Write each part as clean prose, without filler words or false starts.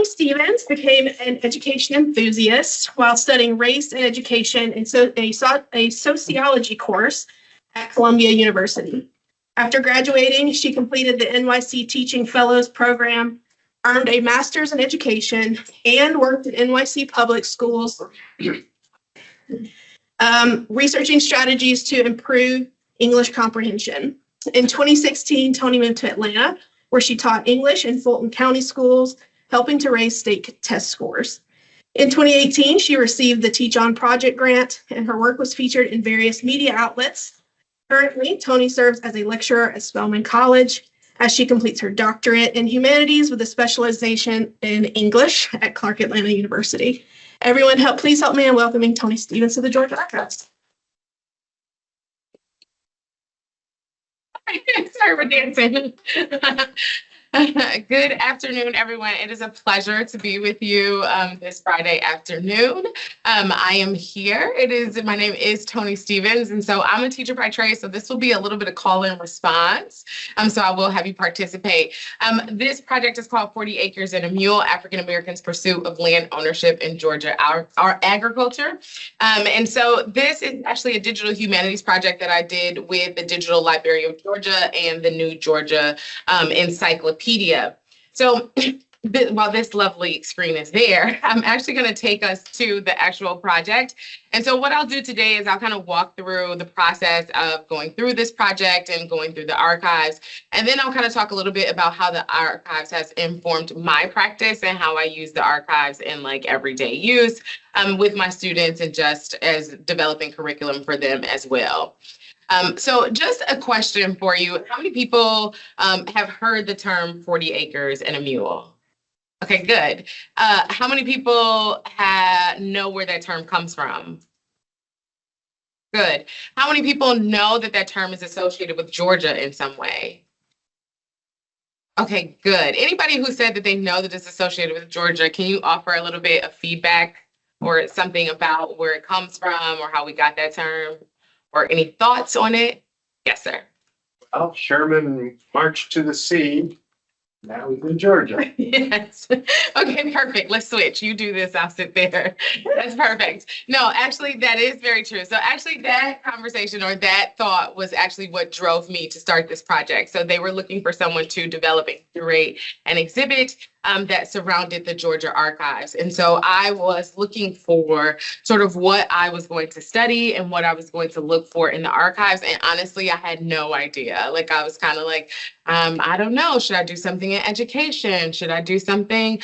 Toni Stevens became an education enthusiast while studying race and education in a sociology course at Columbia University. After graduating, she completed the NYC Teaching Fellows program, earned a master's in education, and worked at NYC public schools, researching strategies to improve English comprehension. In 2016, Toni moved to Atlanta, where she taught English in Fulton County Schools, helping to raise state test scores. In 2018, she received the Teach On Project grant, and her work was featured in various media outlets. Currently, Toni serves as a lecturer at Spelman College as she completes her doctorate in humanities with a specialization in English at Clark Atlanta University. Everyone, please help me in welcoming Toni Stevens to the Georgia Archives. Sorry for dancing. Good afternoon, everyone. It is a pleasure to be with you this Friday afternoon. I am here. My name is Toni Stevens, and so I'm a teacher by trade, so this will be a little bit of call and response. So I will have you participate. This project is called 40 Acres and a Mule, African Americans' Pursuit of Land Ownership in Georgia, our agriculture. And so this is actually a digital humanities project that I did with the Digital Library of Georgia and the New Georgia Encyclopedia. So while this lovely screen is there, I'm actually going to take us to the actual project. And so what I'll do today is I'll kind of walk through the process of going through this project and going through the archives. And then I'll kind of talk a little bit about how the archives has informed my practice and how I use the archives in like everyday use with my students and just as developing curriculum for them as well. So just a question for you. How many people have heard the term 40 acres and a mule? Okay, good. How many people know where that term comes from? Good. How many people know that that term is associated with Georgia in some way? Okay, good. Anybody who said that they know that it's associated with Georgia, can you offer a little bit of feedback or something about where it comes from or how we got that term? Or any thoughts on it? Yes, sir. Well, Sherman marched to the sea. Now he's in Georgia. Yes. Okay, perfect. Let's switch. You do this, I'll sit there. That's perfect. No, actually, that is very true. So actually, that conversation or that thought was actually what drove me to start this project. So they were looking for someone to develop and curate an exhibit that surrounded the Georgia archives. And so I was looking for sort of what I was going to study and what I was going to look for in the archives. And honestly, I had no idea. Like, I was kind of like, I don't know, should I do something in education? Should I do something in,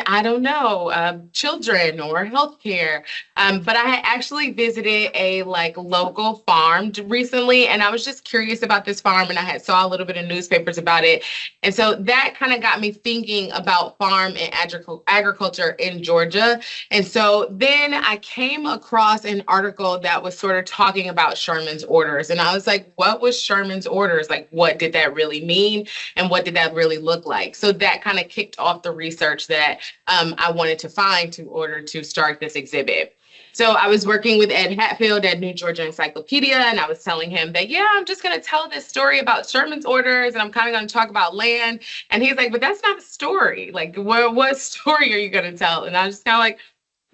I don't know, children or healthcare? But I had actually visited a local farm recently, and I was just curious about this farm, and I had saw a little bit of newspapers about it. And so that kind of got me thinking about farm and agriculture in Georgia. And so then I came across an article that was sort of talking about Sherman's orders. And I was like, what was Sherman's orders? Like, what did that really mean? And what did that really look like? So that kind of kicked off the research that I wanted to find in order to start this exhibit. So I was working with Ed Hatfield at New Georgia Encyclopedia, and I was telling him that, yeah, I'm just going to tell this story about Sherman's orders, and I'm kind of going to talk about land. And he's like, but that's not a story. Like, what story are you going to tell? And I was just kind of like,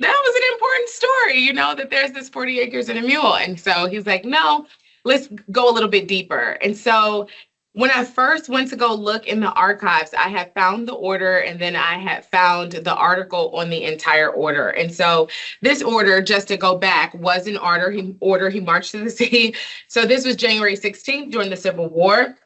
that was an important story, you know, that there's this 40 acres and a mule. And so he's like, no, let's go a little bit deeper. And so when I first went to go look in the archives, I had found the order, and then I had found the article on the entire order. And so this order, just to go back, was an order. He marched to the sea. So this was January 16th during the Civil War.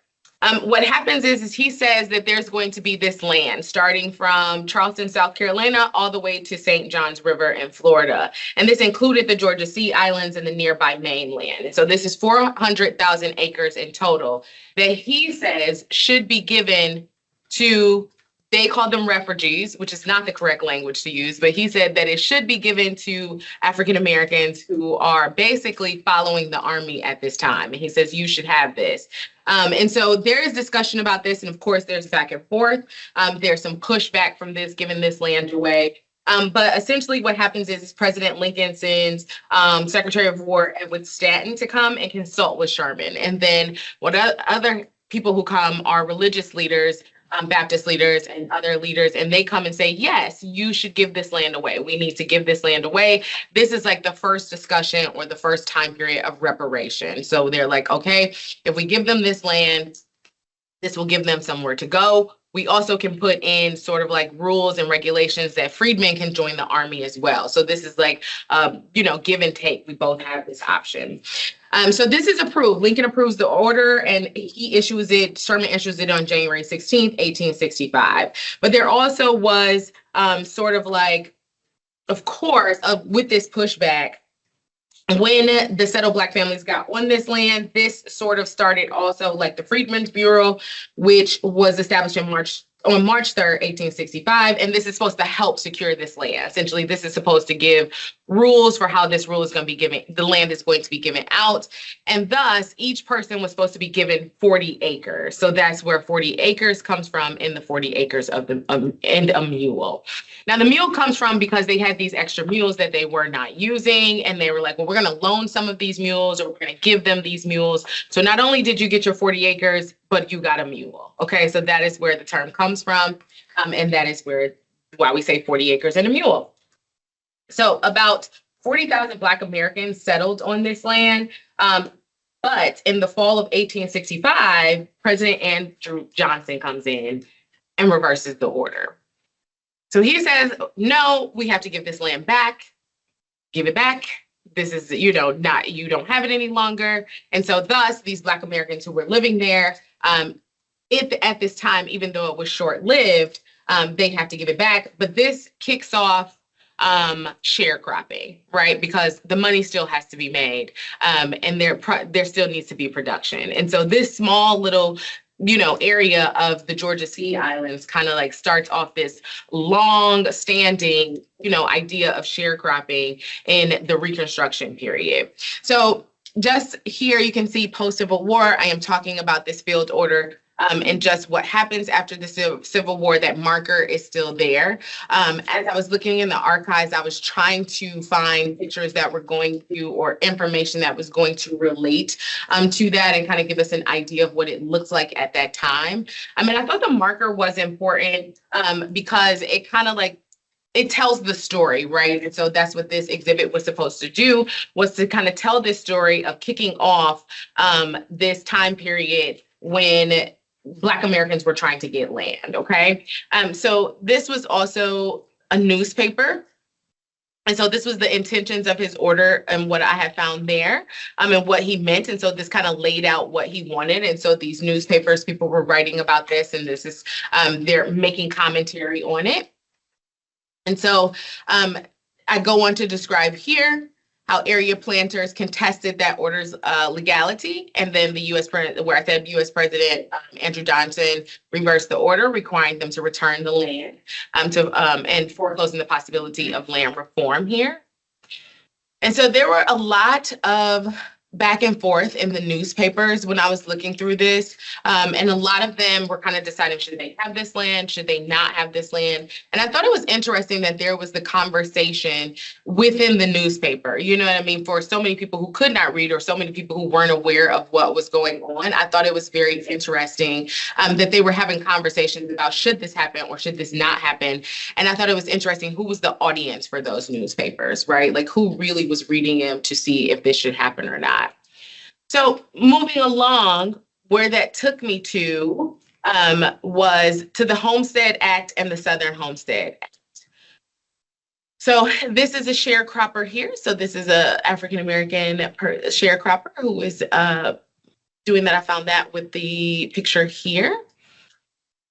What happens is he says that there's going to be this land starting from Charleston, South Carolina, all the way to St. Johns River in Florida. And this included the Georgia Sea Islands and the nearby mainland. And so this is 400,000 acres in total that he says should be given to, they call them refugees, which is not the correct language to use, but he said that it should be given to African Americans who are basically following the army at this time. And he says, you should have this. And so there is discussion about this. And of course, there's back and forth. There's some pushback from this, giving this land away. But essentially what happens is President Lincoln sends Secretary of War Edward Stanton to come and consult with Sherman. And then what other people who come are religious leaders Baptist leaders and other leaders, and they come and say, yes, you should give this land away. We need to give this land away. This is like the first discussion or the first time period of reparation. So they're like, okay, if we give them this land, this will give them somewhere to go. We also can put in sort of like rules and regulations that freedmen can join the army as well. So this is like, give and take. We both have this option. So this is approved. Lincoln approves the order and Sherman issues it on January 16th, 1865. But there also was sort of like, of course, with this pushback, when the settled Black families got on this land, this sort of started also like the Freedmen's Bureau, which was established on March 3rd, 1865. And this is supposed to help secure this land. Essentially, this is supposed to give rules for how this rule is going to be given. The land is going to be given out. And thus, each person was supposed to be given 40 acres. So that's where 40 acres comes from in the 40 acres of and a mule. Now, the mule comes from because they had these extra mules that they were not using. And they were like, well, we're going to loan some of these mules or we're going to give them these mules. So not only did you get your 40 acres, but you got a mule. Okay, so that is where the term comes from. And that is why we say 40 acres and a mule. So about 40,000 Black Americans settled on this land. But in the fall of 1865, President Andrew Johnson comes in and reverses the order. So he says, no, we have to give this land back. Give it back. This is, you don't have it any longer. And so thus, these Black Americans who were living there, at this time, even though it was short-lived, they have to give it back. But this kicks off sharecropping, right? Because the money still has to be made, and there still needs to be production. And so this small little area of the Georgia Sea Islands kind of like starts off this long-standing, idea of sharecropping in the Reconstruction period. So just here you can see post-Civil War, I am talking about this field order and just what happens after the Civil War. That marker is still there. As I was looking in the archives, I was trying to find pictures that were going to, or information that was going to relate to that and kind of give us an idea of what it looks like at that time. I mean, I thought the marker was important because it kind of like, it tells the story, right? And so that's what this exhibit was supposed to do, was to kind of tell this story of kicking off this time period when Black Americans were trying to get land, okay? So this was also a newspaper. And so this was the intentions of his order and what I had found there and what he meant. And so this kind of laid out what he wanted. And so these newspapers, people were writing about this, and this is, they're making commentary on it. And so I go on to describe here how area planters contested that order's legality. And then the U.S. President Andrew Johnson reversed the order, requiring them to return the land and foreclosing the possibility of land reform here. And so there were a lot of back and forth in the newspapers when I was looking through this. And a lot of them were kind of deciding, should they have this land? Should they not have this land? And I thought it was interesting that there was the conversation within the newspaper. You know what I mean? For so many people who could not read, or so many people who weren't aware of what was going on, I thought it was very interesting that they were having conversations about, should this happen or should this not happen? And I thought it was interesting who was the audience for those newspapers, right? Like who really was reading them to see if this should happen or not. So moving along, where that took me to was to the Homestead Act and the Southern Homestead Act. So this is a sharecropper here. So this is a African-American sharecropper who is doing that. I found that with the picture here.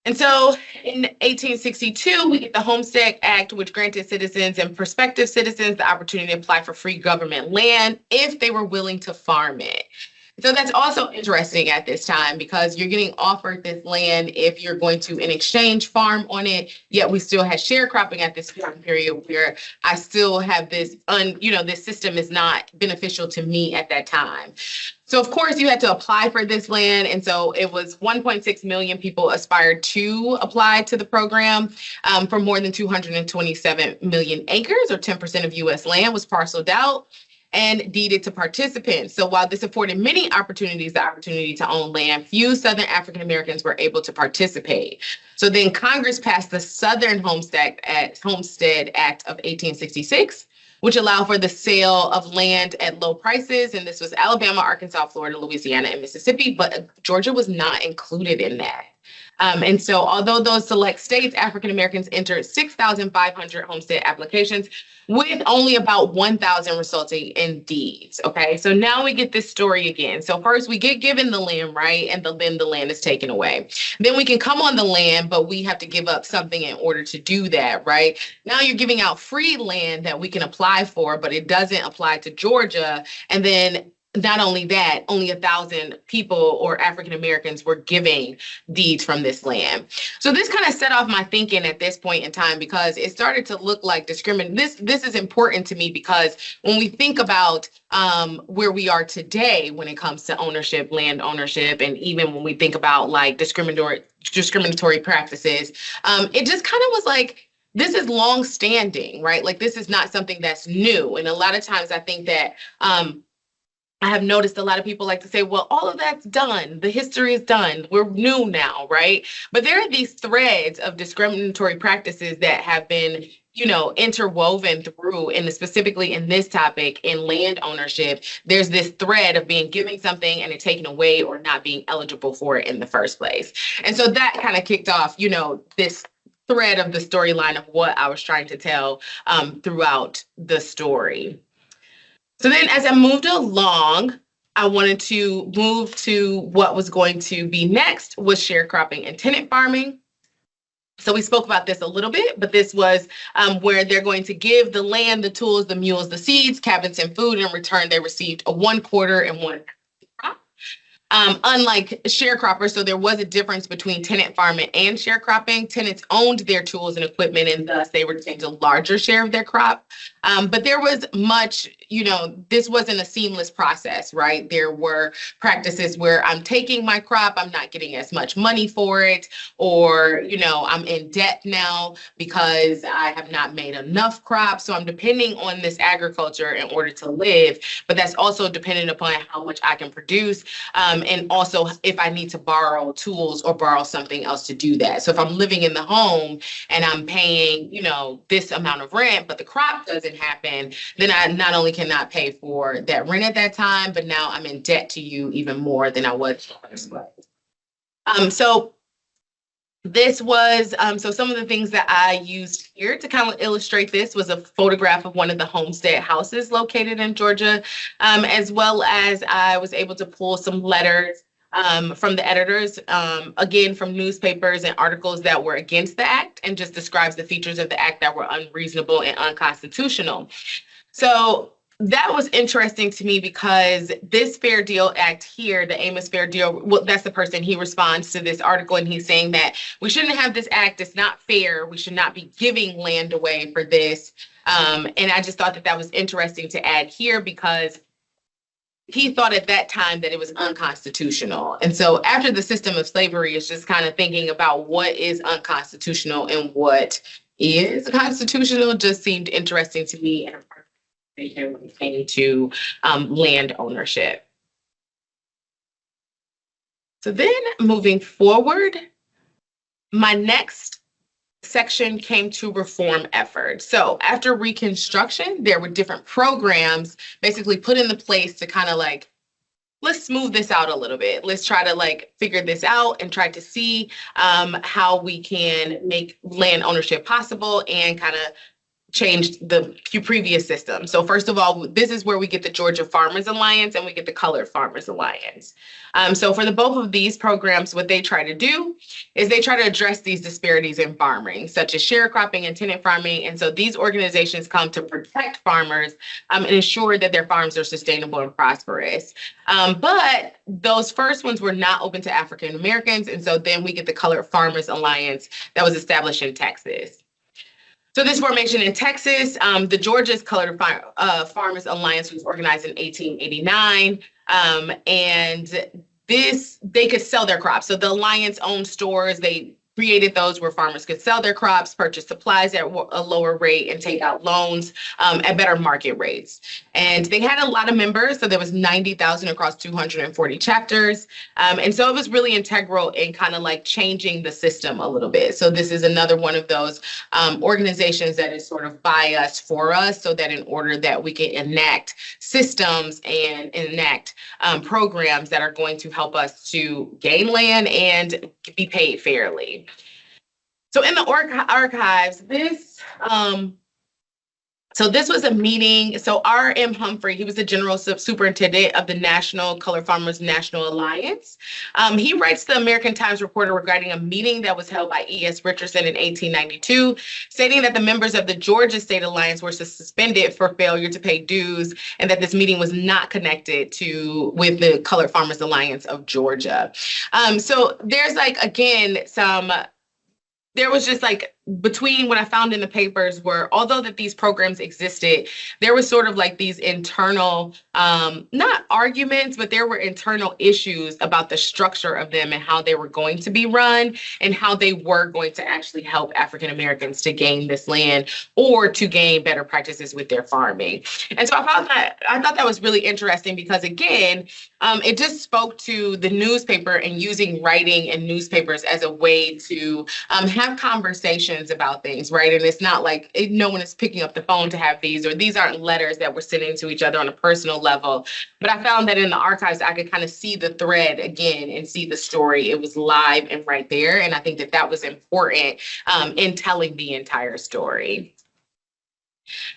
And so in 1862, we get the Homestead Act, which granted citizens and prospective citizens the opportunity to apply for free government land if they were willing to farm it. So that's also interesting at this time, because you're getting offered this land if you're going to, in exchange, farm on it. Yet we still had sharecropping at this time period where I still have this, this system is not beneficial to me at that time. So of course you had to apply for this land. And so it was 1.6 million people aspired to apply to the program for more than 227 million acres, or 10% of US land was parceled out. and deeded to participants. So while this afforded many opportunities, the opportunity to own land, few Southern African Americans were able to participate. So then Congress passed the Southern Homestead Act of 1866, which allowed for the sale of land at low prices. And this was Alabama, Arkansas, Florida, Louisiana, and Mississippi, but Georgia was not included in that. And so although those select states, African Americans entered 6,500 homestead applications with only about 1,000 resulting in deeds. Okay, so now we get this story again. So first we get given the land, right? And then the land is taken away. Then we can come on the land, but we have to give up something in order to do that, right? Now you're giving out free land that we can apply for, but it doesn't apply to Georgia. And then not only that, only 1,000 people or African Americans were giving deeds from this land. So this kind of set off my thinking at this point in time, because it started to look like discrimination. This is important to me because when we think about where we are today when it comes to ownership, land ownership, and even when we think about like discriminatory practices, it just kind of was like, this is long standing, right? Like this is not something that's new. And a lot of times I think that I have noticed a lot of people like to say, well, all of that's done. The history is done. We're new now, right? But there are these threads of discriminatory practices that have been, interwoven through, and specifically in this topic, in land ownership. There's this thread of being giving something and it taken away or not being eligible for it in the first place. And so that kind of kicked off, this thread of the storyline of what I was trying to tell throughout the story. So then as I moved along, I wanted to move to what was going to be next, was sharecropping and tenant farming. So we spoke about this a little bit, but this was where they're going to give the land, the tools, the mules, the seeds, cabins, and food. In return, they received a 1/4 and 1 crop. Unlike sharecroppers, so there was a difference between tenant farming and sharecropping. Tenants owned their tools and equipment, and thus they retained a larger share of their crop. But there was much, this wasn't a seamless process, right? There were practices where I'm taking my crop, I'm not getting as much money for it, or, I'm in debt now because I have not made enough crops. So I'm depending on this agriculture in order to live, but that's also dependent upon how much I can produce. And also if I need to borrow tools or borrow something else to do that. So if I'm living in the home and I'm paying, this amount of rent, but the crop doesn't happen, then I not only cannot pay for that rent at that time, but now I'm in debt to you even more than I was. So this was, so some of the things that I used here to kind of illustrate this was a photograph of one of the homestead houses located in Georgia, as well as I was able to pull some letters from the editors, again, from newspapers and articles that were against the act, and just describes the features of the act that were unreasonable and unconstitutional. So that was interesting to me because this Fair Deal Act here, the Amos Fair Deal, well, that's the person, he responds to this article and he's saying that we shouldn't have this act. It's not fair. We should not be giving land away for this. And I just thought that that was interesting to add here because he thought at that time that it was unconstitutional. And so after the system of slavery is just kind of thinking about what is unconstitutional and what is constitutional just seemed interesting to me and when it came to land ownership. So then moving forward, my next section came to reform efforts. So after Reconstruction, there were different programs basically put into place to kind of like, let's smooth this out a little bit. Let's try to like figure this out and try to see how we can make land ownership possible and kind of changed the previous system. So first of all, this is where we get the Georgia Farmers Alliance and we get the Colored Farmers Alliance. So for the both of these programs, what they try to do is they try to address these disparities in farming, such as sharecropping and tenant farming. And so these organizations come to protect farmers and ensure that their farms are sustainable and prosperous. But those first ones were not open to African Americans. And so then we get the Colored Farmers Alliance that was established in Texas. So this formation in Texas, the Georgia's Colored Farmers Alliance was organized in 1889. And they could sell their crops. So the Alliance owned stores, they created those where farmers could sell their crops, purchase supplies at a lower rate, and take out loans at better market rates. And they had a lot of members, so there was 90,000 across 240 chapters. And so it was really integral in kind of like changing the system a little bit. So this is another one of those organizations that is sort of by us, for us, so that in order that we can enact systems and enact programs that are going to help us to gain land and be paid fairly. So in the archives, this was a meeting. So R.M. Humphrey, he was the general superintendent of the National Colored Farmers National Alliance. He writes the American Times Reporter regarding a meeting that was held by E.S. Richardson in 1892, stating that the members of the Georgia State Alliance were suspended for failure to pay dues, and that this meeting was not connected with the Colored Farmers Alliance of Georgia. So there's like, again, there was just like, between what I found in the papers were, although that these programs existed, there was sort of like these internal, not arguments, but there were internal issues about the structure of them and how they were going to be run and how they were going to actually help African Americans to gain this land or to gain better practices with their farming. And so I thought that was really interesting because, again, it just spoke to the newspaper and using writing and newspapers as a way to have conversations about things, right? And it's not like no one is picking up the phone to have these, or these aren't letters that we're sending to each other on a personal level. But I found that in the archives, I could kind of see the thread again and see the story. It was live and right there. And I think that that was important in telling the entire story.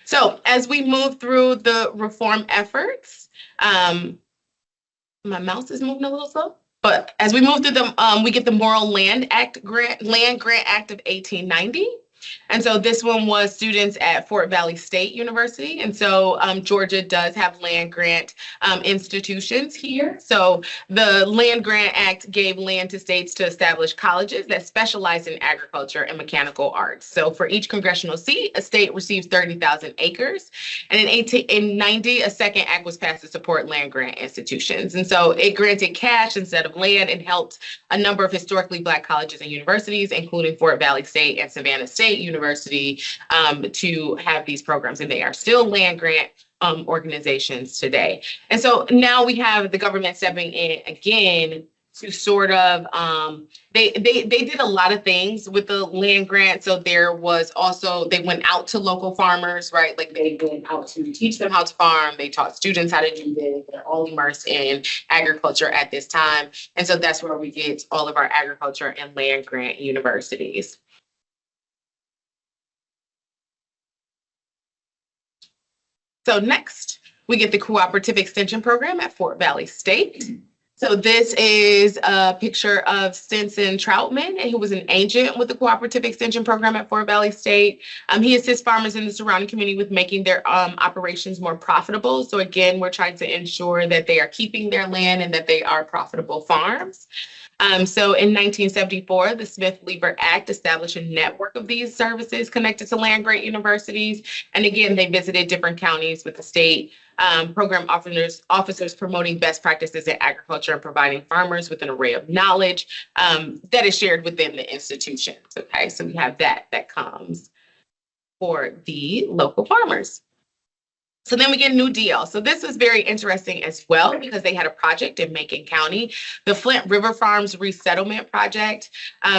So as we move through the reform efforts, my mouse is moving a little slow. But as we move through them, we get the Morrill Land Grant Act of 1890. And so this one was students at Fort Valley State University. And so Georgia does have land grant institutions here. So the Land Grant Act gave land to states to establish colleges that specialize in agriculture and mechanical arts. So for each congressional seat, a state receives 30,000 acres. And in 1890, a second act was passed to support land grant institutions. And so it granted cash instead of land and helped a number of historically Black colleges and universities, including Fort Valley State and Savannah State University, to have these programs, and they are still land grant organizations today. And so now we have the government stepping in again to sort of, they did a lot of things with the land grant. So there was also, they went out to local farmers, right? Like they went out to teach them how to farm. They taught students how to do this. They're all immersed in agriculture at this time. And so that's where we get all of our agriculture and land grant universities. So next, we get the Cooperative Extension Program at Fort Valley State. So this is a picture of Stinson Troutman, who was an agent with the Cooperative Extension Program at Fort Valley State. He assists farmers in the surrounding community with making their operations more profitable. So again, we're trying to ensure that they are keeping their land and that they are profitable farms. So in 1974, the Smith-Lieber Act established a network of these services connected to land grant universities. And again, they visited different counties with the state program officers promoting best practices in agriculture and providing farmers with an array of knowledge that is shared within the institutions. Okay, so we have that comes for the local farmers. So then we get New Deal. So this was very interesting as well because they had a project in Macon County, the Flint River Farms Resettlement Project.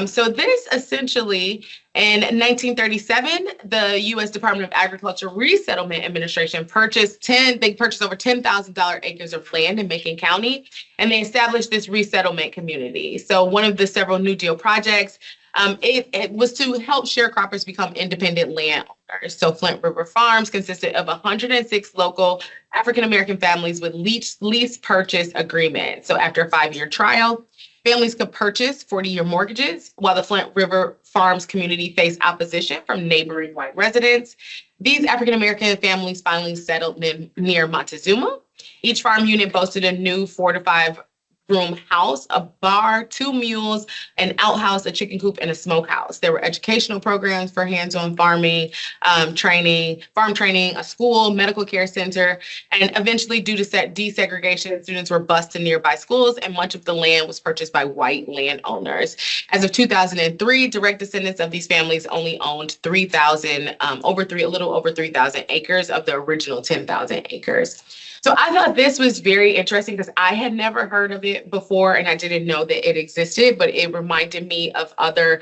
So this essentially, in 1937, the U.S. Department of Agriculture Resettlement Administration purchased over 10,000 acres of land in Macon County, and they established this resettlement community. So one of the several New Deal projects, it was to help sharecroppers become independent landowners. So Flint River Farms consisted of 106 local African-American families with lease purchase agreements. So after a 5-year trial, families could purchase 40-year mortgages while the Flint River Farms community faced opposition from neighboring white residents. These African-American families finally settled near Montezuma. Each farm unit boasted a new 4 to 5 room house, a bar, 2 mules, an outhouse, a chicken coop, and a smokehouse. There were educational programs for hands-on farming, farm training, a school, medical care center, and eventually due to desegregation, students were bused to nearby schools, and much of the land was purchased by white landowners. As of 2003, direct descendants of these families only owned a little over 3,000 acres of the original 10,000 acres. So I thought this was very interesting because I had never heard of it before and I didn't know that it existed, but it reminded me of other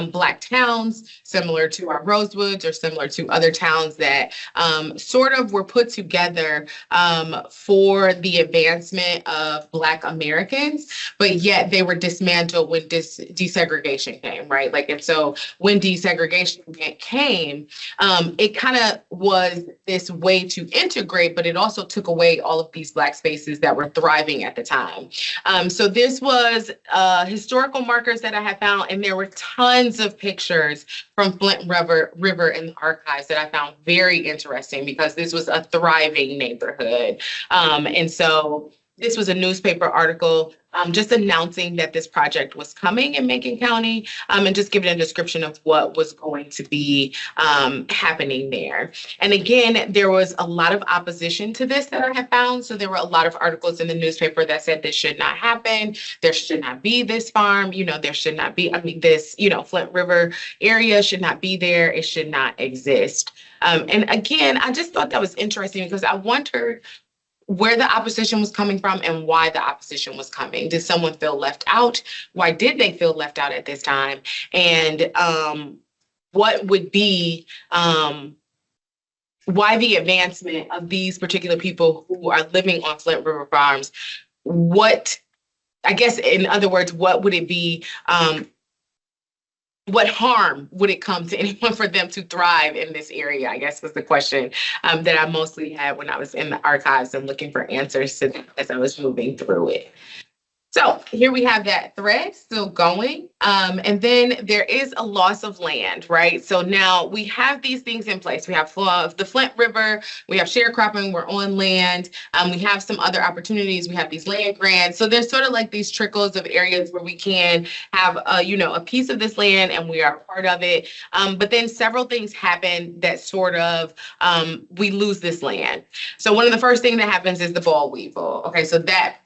Black towns similar to our Rosewoods or similar to other towns that sort of were put together for the advancement of Black Americans, but yet they were dismantled when desegregation came, right? Like, and so when desegregation came, it kind of was this way to integrate, but it also took away all of these Black spaces that were thriving at the time. So this was historical markers that I had found, and there were tons of pictures from Flint River in the archives that I found very interesting because this was a thriving neighborhood. And so this was a newspaper article just announcing that this project was coming in Macon County and just giving a description of what was going to be happening there. And again, there was a lot of opposition to this that I have found. So there were a lot of articles in the newspaper that said this should not happen. There should not be this farm. There should not be, this, Flint River area should not be there. It should not exist. And again, I just thought that was interesting because I wondered where the opposition was coming from and why the opposition was coming. Did someone feel left out? Why did they feel left out at this time? And what would be, why the advancement of these particular people who are living on Flint River farms? In other words, what would it be? What harm would it come to anyone for them to thrive in this area, I guess was the question that I mostly had when I was in the archives and looking for answers to that as I was moving through it. So here we have that thread still going. And then there is a loss of land, right? So now we have these things in place. We have the Flint River, we have sharecropping, we're on land. We have some other opportunities. We have these land grants. So there's sort of like these trickles of areas where we can have, a piece of this land and we are part of it. But then several things happen that sort of, we lose this land. So one of the first things that happens is the boll weevil. Okay, so that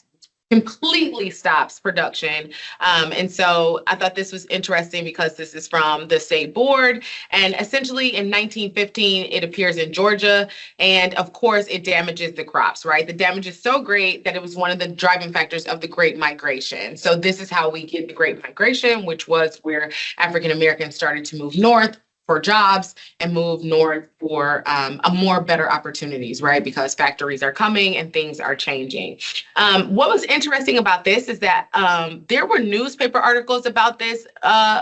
completely stops production. And so I thought this was interesting because this is from the state board. And essentially in 1915, it appears in Georgia. And of course, it damages the crops, right? The damage is so great that it was one of the driving factors of the Great Migration. So this is how we get the Great Migration, which was where African Americans started to move north for jobs and move north for more better opportunities, right? Because factories are coming and things are changing. What was interesting about this is that there were newspaper articles about this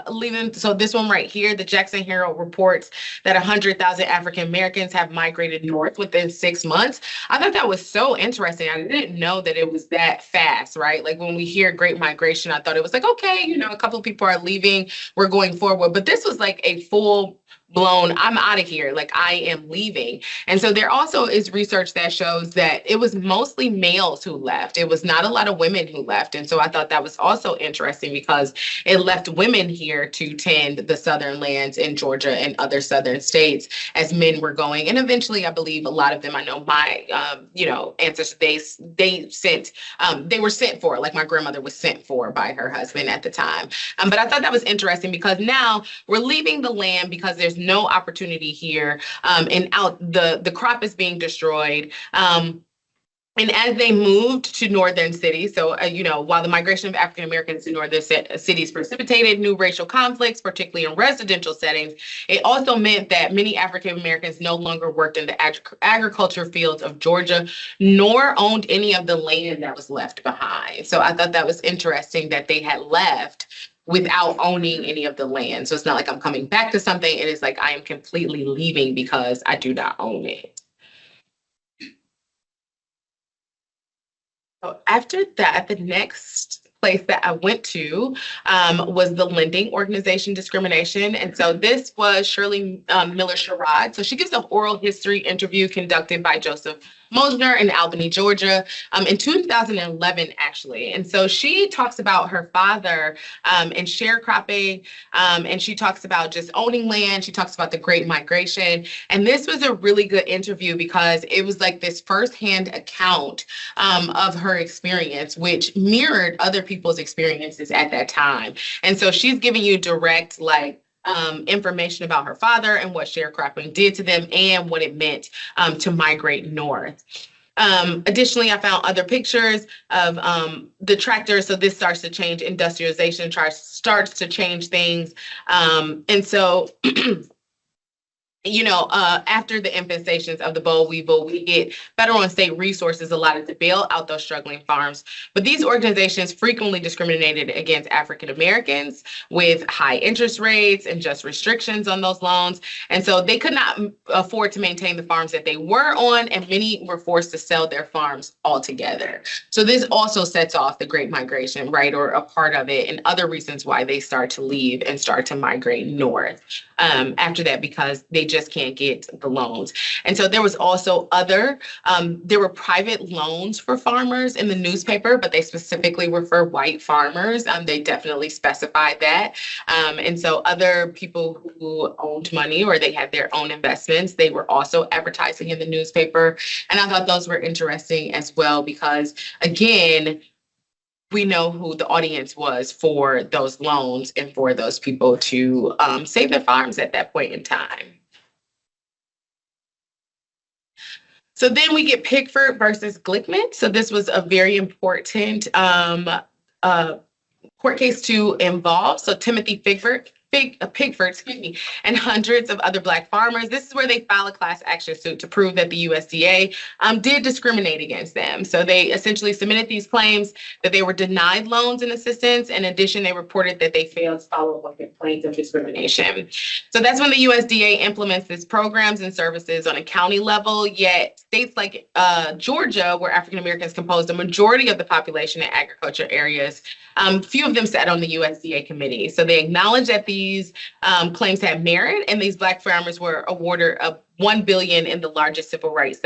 leaving. So this one right here, the Jackson Herald reports that 100,000 African Americans have migrated north within 6 months. I thought that was so interesting. I didn't know that it was that fast, right? Like when we hear Great Migration, I thought it was like, okay, a couple of people are leaving, we're going forward. But this was like a full blown, I'm out of here, like I am leaving. And so there also is research that shows that it was mostly males who left. It was not a lot of women who left. And so I thought that was also interesting because it left women here to tend the southern lands in Georgia and other southern states as men were going. And eventually, I believe a lot of them, I know my, ancestors, they were sent for, like my grandmother was sent for by her husband at the time. But I thought that was interesting because now we're leaving the land because there's no opportunity here, and the crop is being destroyed. And as they moved to northern cities, so, while the migration of African Americans to northern cities precipitated new racial conflicts, particularly in residential settings, it also meant that many African Americans no longer worked in the agriculture fields of Georgia, nor owned any of the land that was left behind. So I thought that was interesting that they had left without owning any of the land. So it's not like I'm coming back to something. It is like I am completely leaving because I do not own it. So after that, the next place that I went to was the lending organization discrimination. And so this was Shirley Miller Sherrod. So she gives an oral history interview conducted by Joseph 𝘕𝑚osner in Albany, Georgia, in 2011, actually. And so she talks about her father and sharecropping, and she talks about just owning land. She talks about the Great Migration. And this was a really good interview because it was like this firsthand account of her experience, which mirrored other people's experiences at that time. And so she's giving you direct, like, information about her father and what sharecropping did to them and what it meant to migrate north. Additionally, I found other pictures of the tractor. So this starts to change industrialization, starts to change things. And so after the infestations of the boll weevil, we get federal and state resources allotted to bail out those struggling farms. But these organizations frequently discriminated against African Americans with high interest rates and just restrictions on those loans. And so they could not afford to maintain the farms that they were on, and many were forced to sell their farms altogether. So this also sets off the Great Migration, right, or a part of it, and other reasons why they start to leave and start to migrate north after that, because they just can't get the loans. And so there was also there were private loans for farmers in the newspaper, but they specifically were for white farmers. They definitely specified that. And so other people who owned money or they had their own investments, they were also advertising in the newspaper. And I thought those were interesting as well, because again, we know who the audience was for those loans and for those people to save their farms at that point in time. So then we get Pickford versus Glickman. So this was a very important court case to involve. So Timothy Pickford, and hundreds of other Black farmers. This is where they file a class action suit to prove that the USDA did discriminate against them. So they essentially submitted these claims that they were denied loans and assistance. In addition, they reported that they failed to follow up on complaints of discrimination. So that's when the USDA implements these programs and services on a county level, yet states like Georgia, where African Americans composed a majority of the population in agriculture areas, few of them sat on the USDA committee. So they acknowledged that these claims had merit, and these Black farmers were awarded $1 billion in the largest civil rights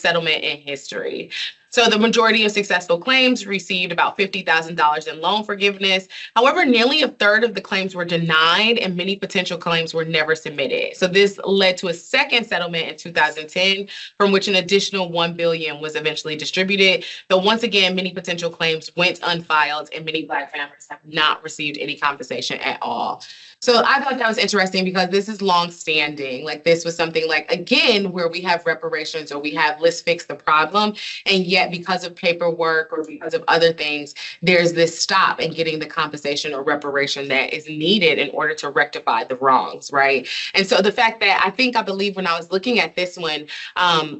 settlement in history. So the majority of successful claims received about $50,000 in loan forgiveness. However, nearly a third of the claims were denied, and many potential claims were never submitted. So this led to a second settlement in 2010, from which an additional $1 billion was eventually distributed. But once again, many potential claims went unfiled, and many Black farmers have not received any compensation at all. So I thought that was interesting because this is long-standing. Like, this was something like, again, where we have reparations or we have let's fix the problem, and yet because of paperwork or because of other things, there's this stop in getting the compensation or reparation that is needed in order to rectify the wrongs, right? And so the fact that I believe when I was looking at this one,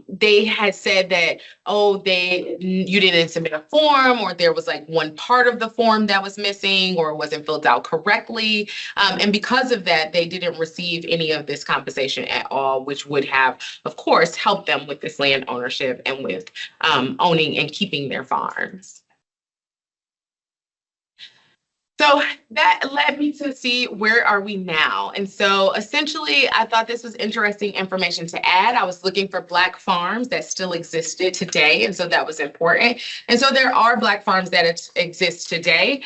they had said that, you didn't submit a form, or there was like one part of the form that was missing or wasn't filled out correctly. And because of that, they didn't receive any of this compensation at all, which would have, of course, helped them with this land ownership and with owning and keeping their farms. So that led me to see where are we now. And so essentially, I thought this was interesting information to add. I was looking for Black farms that still existed today. And so that was important. And so there are Black farms that exist today.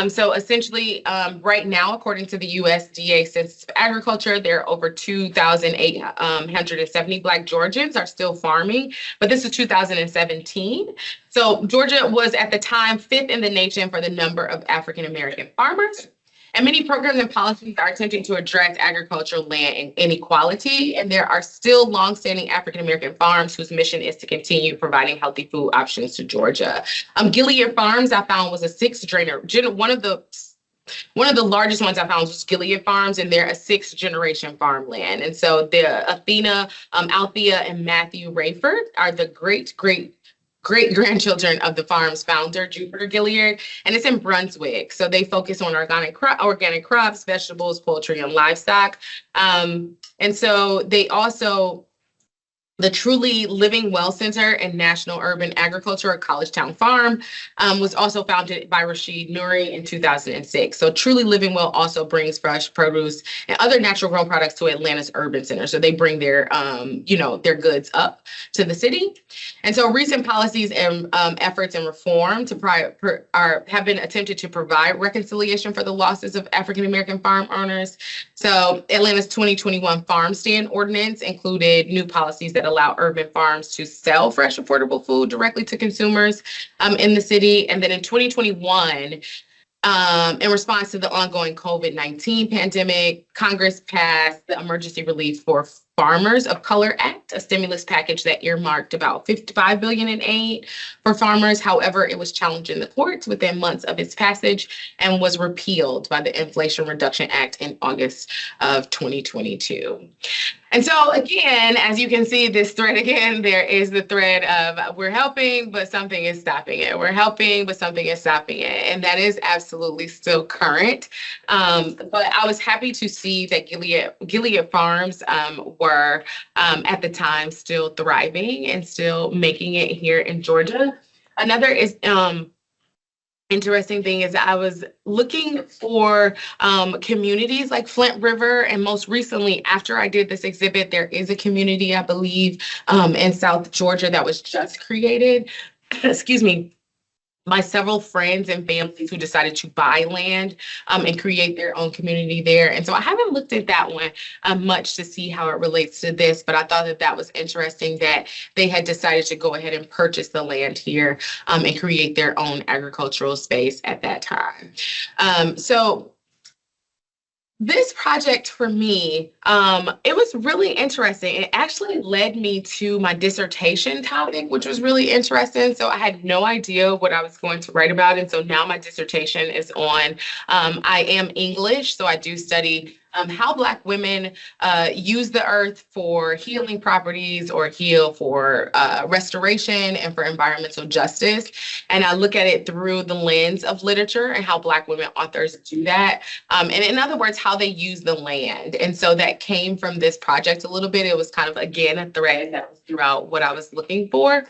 So essentially, right now, according to the USDA Census of Agriculture, there are over 2,870 Black Georgians are still farming. But this is 2017. So Georgia was at the time 5th in the nation for the number of African American farmers. And many programs and policies are attempting to address agricultural land inequality. And there are still longstanding African American farms whose mission is to continue providing healthy food options to Georgia. Gilead Farms, I found, was a one of the largest ones I found was Gilead Farms, and they're a 6th-generation farmland. And so the Athena, Althea, and Matthew Rayford are the great-grandchildren of the farm's founder, Jupiter Gilead, and it's in Brunswick. So they focus on organic crops, vegetables, poultry, and livestock. And so they also The Truly Living Well Center and National Urban Agriculture at College Town Farm was also founded by 𝘕𝘓𝘂 𝘠𝑟𝑒 in 2006. So Truly Living Well also brings fresh produce and other natural grown products to Atlanta's urban center. So they bring their, their goods up to the city. And so recent policies and efforts and reform have been attempted to provide reconciliation for the losses of African-American farm owners. So Atlanta's 2021 farm stand ordinance included new policies that allow urban farms to sell fresh, affordable food directly to consumers in the city. And then in 2021, in response to the ongoing COVID-19 pandemic, Congress passed the Emergency Relief for Farmers of Color Act, a stimulus package that earmarked about $55 billion in aid for farmers. However, it was challenged in the courts within months of its passage and was repealed by the Inflation Reduction Act in August of 2022. And so again, as you can see this thread again, there is the thread of we're helping, but something is stopping it. We're helping, but something is stopping it. And that is absolutely still current. But I was happy to see that Gilead Farms were at the time still thriving and still making it here in Georgia. Another is interesting thing is I was looking for communities like Flint River, and most recently after I did this exhibit, there is a community, I believe, in South Georgia that was just created, excuse me, by several friends and families who decided to buy land and create their own community there. And so I haven't looked at that one much to see how it relates to this, but I thought that that was interesting that they had decided to go ahead and purchase the land here and create their own agricultural space at that time. So this project for me, it was really interesting. It actually led me to my dissertation topic, which was really interesting. So I had no idea what I was going to write about. And so now my dissertation is on, I am English, so I do study how Black women use the earth for healing properties or heal for restoration and for environmental justice. And I look at it through the lens of literature and how Black women authors do that. And in other words, how they use the land. And so that came from this project a little bit. It was kind of, again, a thread that was throughout what I was looking for.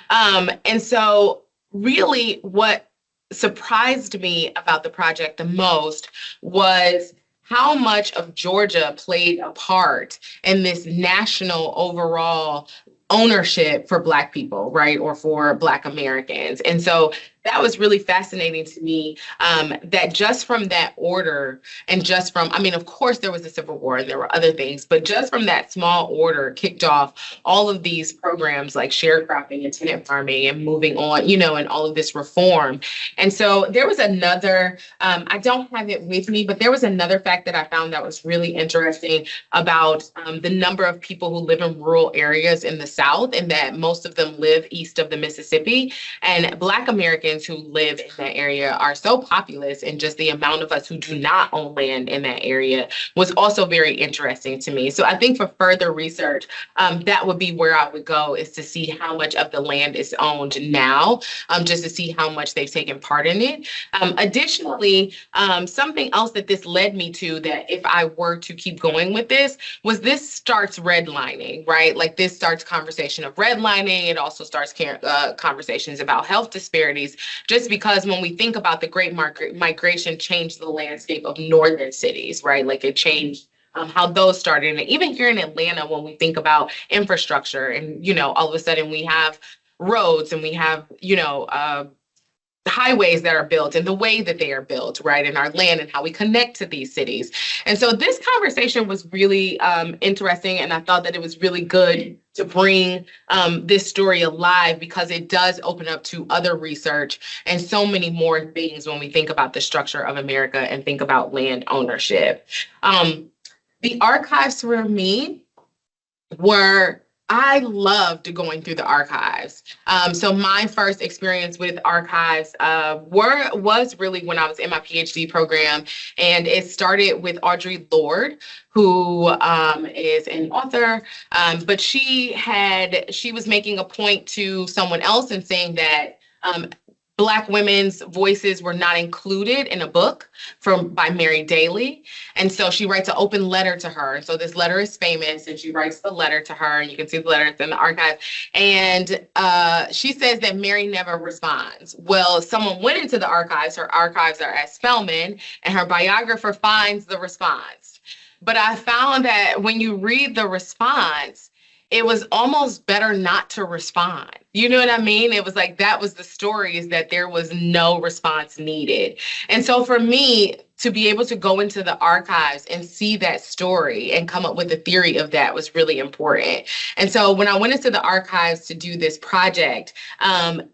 And so really what surprised me about the project the most was how much of Georgia played a part in this national overall ownership for Black people, right? Or for Black Americans. And so that was really fascinating to me, that just from that order and just from, I mean, of course, there was the Civil War and there were other things, but just from that small order kicked off all of these programs like sharecropping and tenant farming and moving on, and all of this reform. And so there was another, I don't have it with me, but there was another fact that I found that was really interesting about the number of people who live in rural areas in the South, and that most of them live east of the Mississippi. And Black Americans who live in that area are so populous, and just the amount of us who do not own land in that area was also very interesting to me. So I think for further research, that would be where I would go, is to see how much of the land is owned now, just to see how much they've taken part in it. Additionally, something else that this led me to, that if I were to keep going with this, was this starts redlining, right? Like this starts conversation of redlining. It also starts conversations about health disparities, just because when we think about the Great Migration changed the landscape of northern cities, right? Like it changed how those started. And even here in Atlanta, when we think about infrastructure and, all of a sudden we have roads and we have, highways that are built and the way that they are built, right, and our land and how we connect to these cities. And so this conversation was really interesting, and I thought that it was really good to bring this story alive, because it does open up to other research and so many more things when we think about the structure of America and think about land ownership. The archives for me I loved going through the archives. So my first experience with archives was really when I was in my PhD program, and it started with Audre Lorde, who is an author, but she was making a point to someone else and saying that Black women's voices were not included in a book by Mary Daly. And so she writes an open letter to her. So this letter is famous, and she writes the letter to her, and you can see the letter, it's in the archive. And she says that Mary never responds. Well, someone went into the archives, her archives are at Spelman, and her biographer finds the response. But I found that when you read the response, it was almost better not to respond. You know what I mean? It was like, that was the story, is that there was no response needed. And so for me, to be able to go into the archives and see that story and come up with a theory of that was really important. And so when I went into the archives to do this project,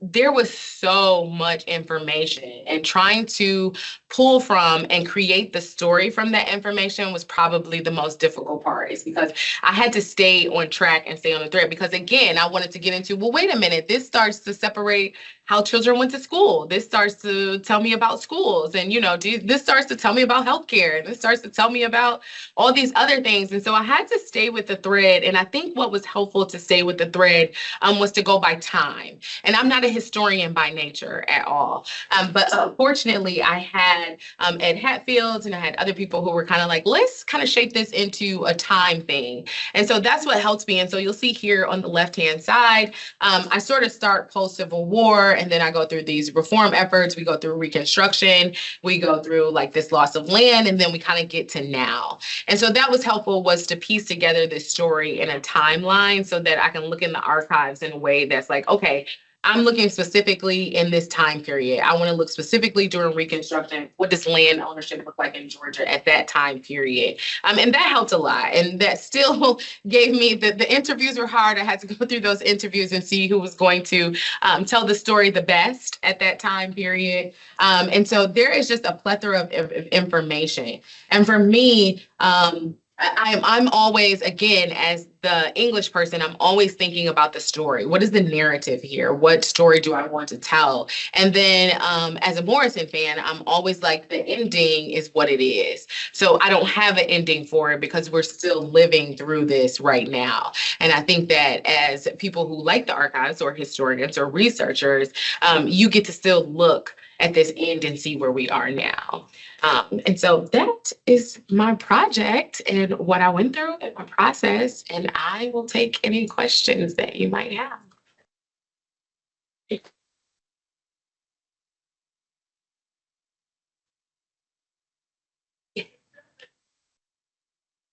there was so much information, and trying to pull from and create the story from that information was probably the most difficult part, is because I had to stay on track and stay on the thread, because again, I wanted to get into, well, wait a minute, this starts to separate how children went to school. This starts to tell me about schools, and this starts to tell me about healthcare, and this starts to tell me about all these other things. And so I had to stay with the thread. And I think what was helpful to stay with the thread was to go by time. And I'm not a historian by nature at all. But fortunately, I had Ed Hatfield, and I had other people who were kind of like, let's kind of shape this into a time thing. And so that's what helps me. And so you'll see here on the left-hand side, I sort of start post-Civil War, and then I go through these reform efforts. We go through Reconstruction. We go through like this loss of land, and then we kind of get to now. And so that was helpful, was to piece together this story in a timeline so that I can look in the archives in a way that's like, okay, I'm looking specifically in this time period. I want to look specifically during Reconstruction. What does land ownership look like in Georgia at that time period? And that helped a lot. And that still gave me, the interviews were hard. I had to go through those interviews and see who was going to tell the story the best at that time period. And so there is just a plethora of information. And for me, I'm always, again, as the English person, I'm always thinking about the story. What is the narrative here? What story do I want to tell? And then as a Morrison fan, I'm always like, the ending is what it is. So I don't have an ending for it, because we're still living through this right now. And I think that as people who like the archives, or historians or researchers, you get to still look at this end and see where we are now. And so that is my project and what I went through and my process, and I will take any questions that you might have.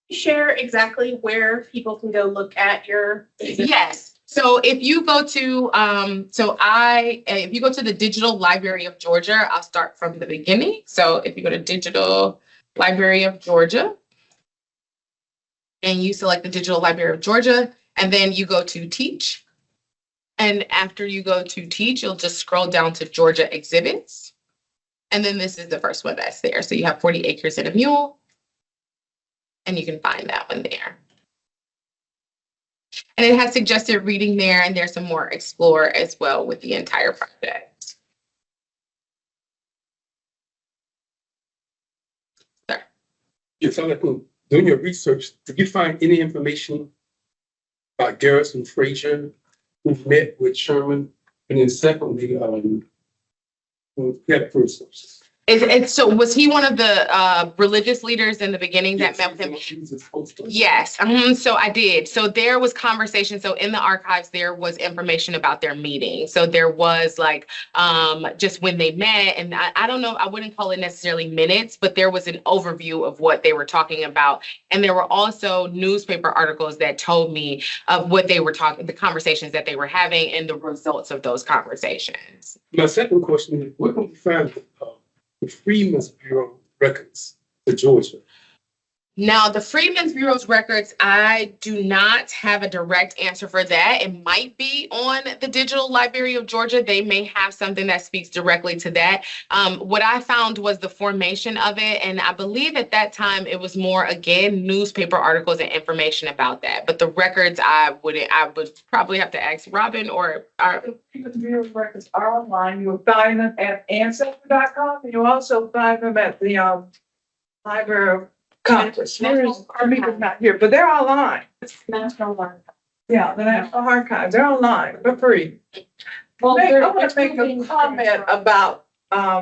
Share exactly where people can go look at your. Yes. So if you go to, if you go to the Digital Library of Georgia, I'll start from the beginning. So if you go to Digital Library of Georgia, and you select the Digital Library of Georgia, and then you go to Teach. And after you go to Teach, you'll just scroll down to Georgia Exhibits. And then this is the first one that's there. So you have 40 Acres and a Mule, and you can find that one there. And it has suggested reading there, and there's some more explore as well with the entire project. Sir. Yes, I'd like to, doing your research, did you find any information about Garrison Frazier, who met with Sherman? And then secondly, who had first sources? So was he one of the religious leaders in the beginning that met with him? Yes, so I did. So there was conversation. So in the archives, there was information about their meeting. So there was like just when they met, and I don't know, I wouldn't call it necessarily minutes, but there was an overview of what they were talking about. And there were also newspaper articles that told me of what they were talking, the conversations that they were having and the results of those conversations. My second question is, where can we find the Freedmen's Bureau records for Georgia? Now, the Freedmen's Bureau's records, I do not have a direct answer for that. It might be on the Digital Library of Georgia. They may have something that speaks directly to that. What I found was the formation of it. And I believe at that time it was more, again, newspaper articles and information about that. But the records, I would probably have to ask Robin or Freedmen's Bureau records are online. You'll find them at ancestry.com, and you'll also find them at the Library of Congress. Armenia's not here, but they're online. National Archives. Yeah, the National Archives, they're online for free. Well, I want to make a comment about, I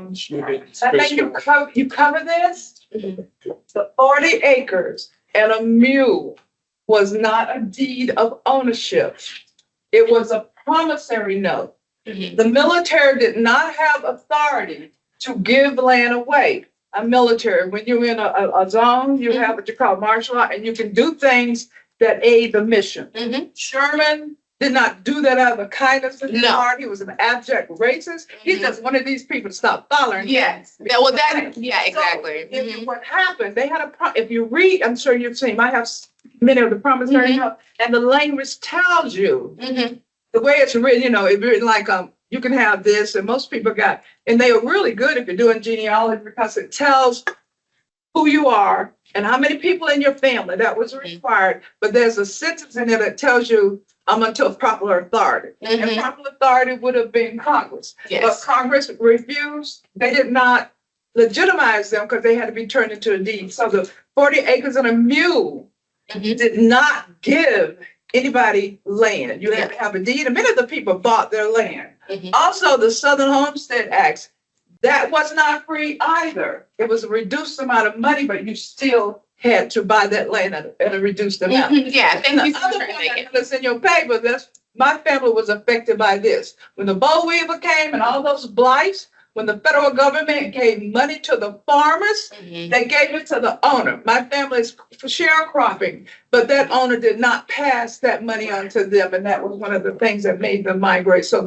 think you cover this. The 40 acres and a mule was not a deed of ownership. It was a promissory note. The military did not have authority to give land away. A military, when you're in a zone, you have what you call martial law, and you can do things that aid the mission. Sherman did not do that out of the kindness of his heart. He was an abject racist. He just wanted these people to stop following. Yes. Well, exactly. So, what happened? They had if you read, I'm sure you've seen. I have many of the promissory notes, and the language tells you the way it's written. You know, it's written like you can have this, and most people got, and they are really good if you're doing genealogy because it tells who you are and how many people in your family. That was required, but there's a sentence in there that tells you until proper authority. And proper authority would have been Congress. But Congress refused. They did not legitimize them because they had to be turned into a deed. So the 40 acres and a mule did not give anybody land. You had to have a deed. And many of the people bought their land. Also, the Southern Homestead Act, that was not free either. It was a reduced amount of money, but you still had to buy that land at a reduced amount. Yeah, thank you so much for making this in your paper. My family was affected by this. When the boll weevil came and all those blights, when the federal government gave money to the farmers, they gave it to the owner. My family is for sharecropping, but that owner did not pass that money on to them, and that was one of the things that made them migrate. So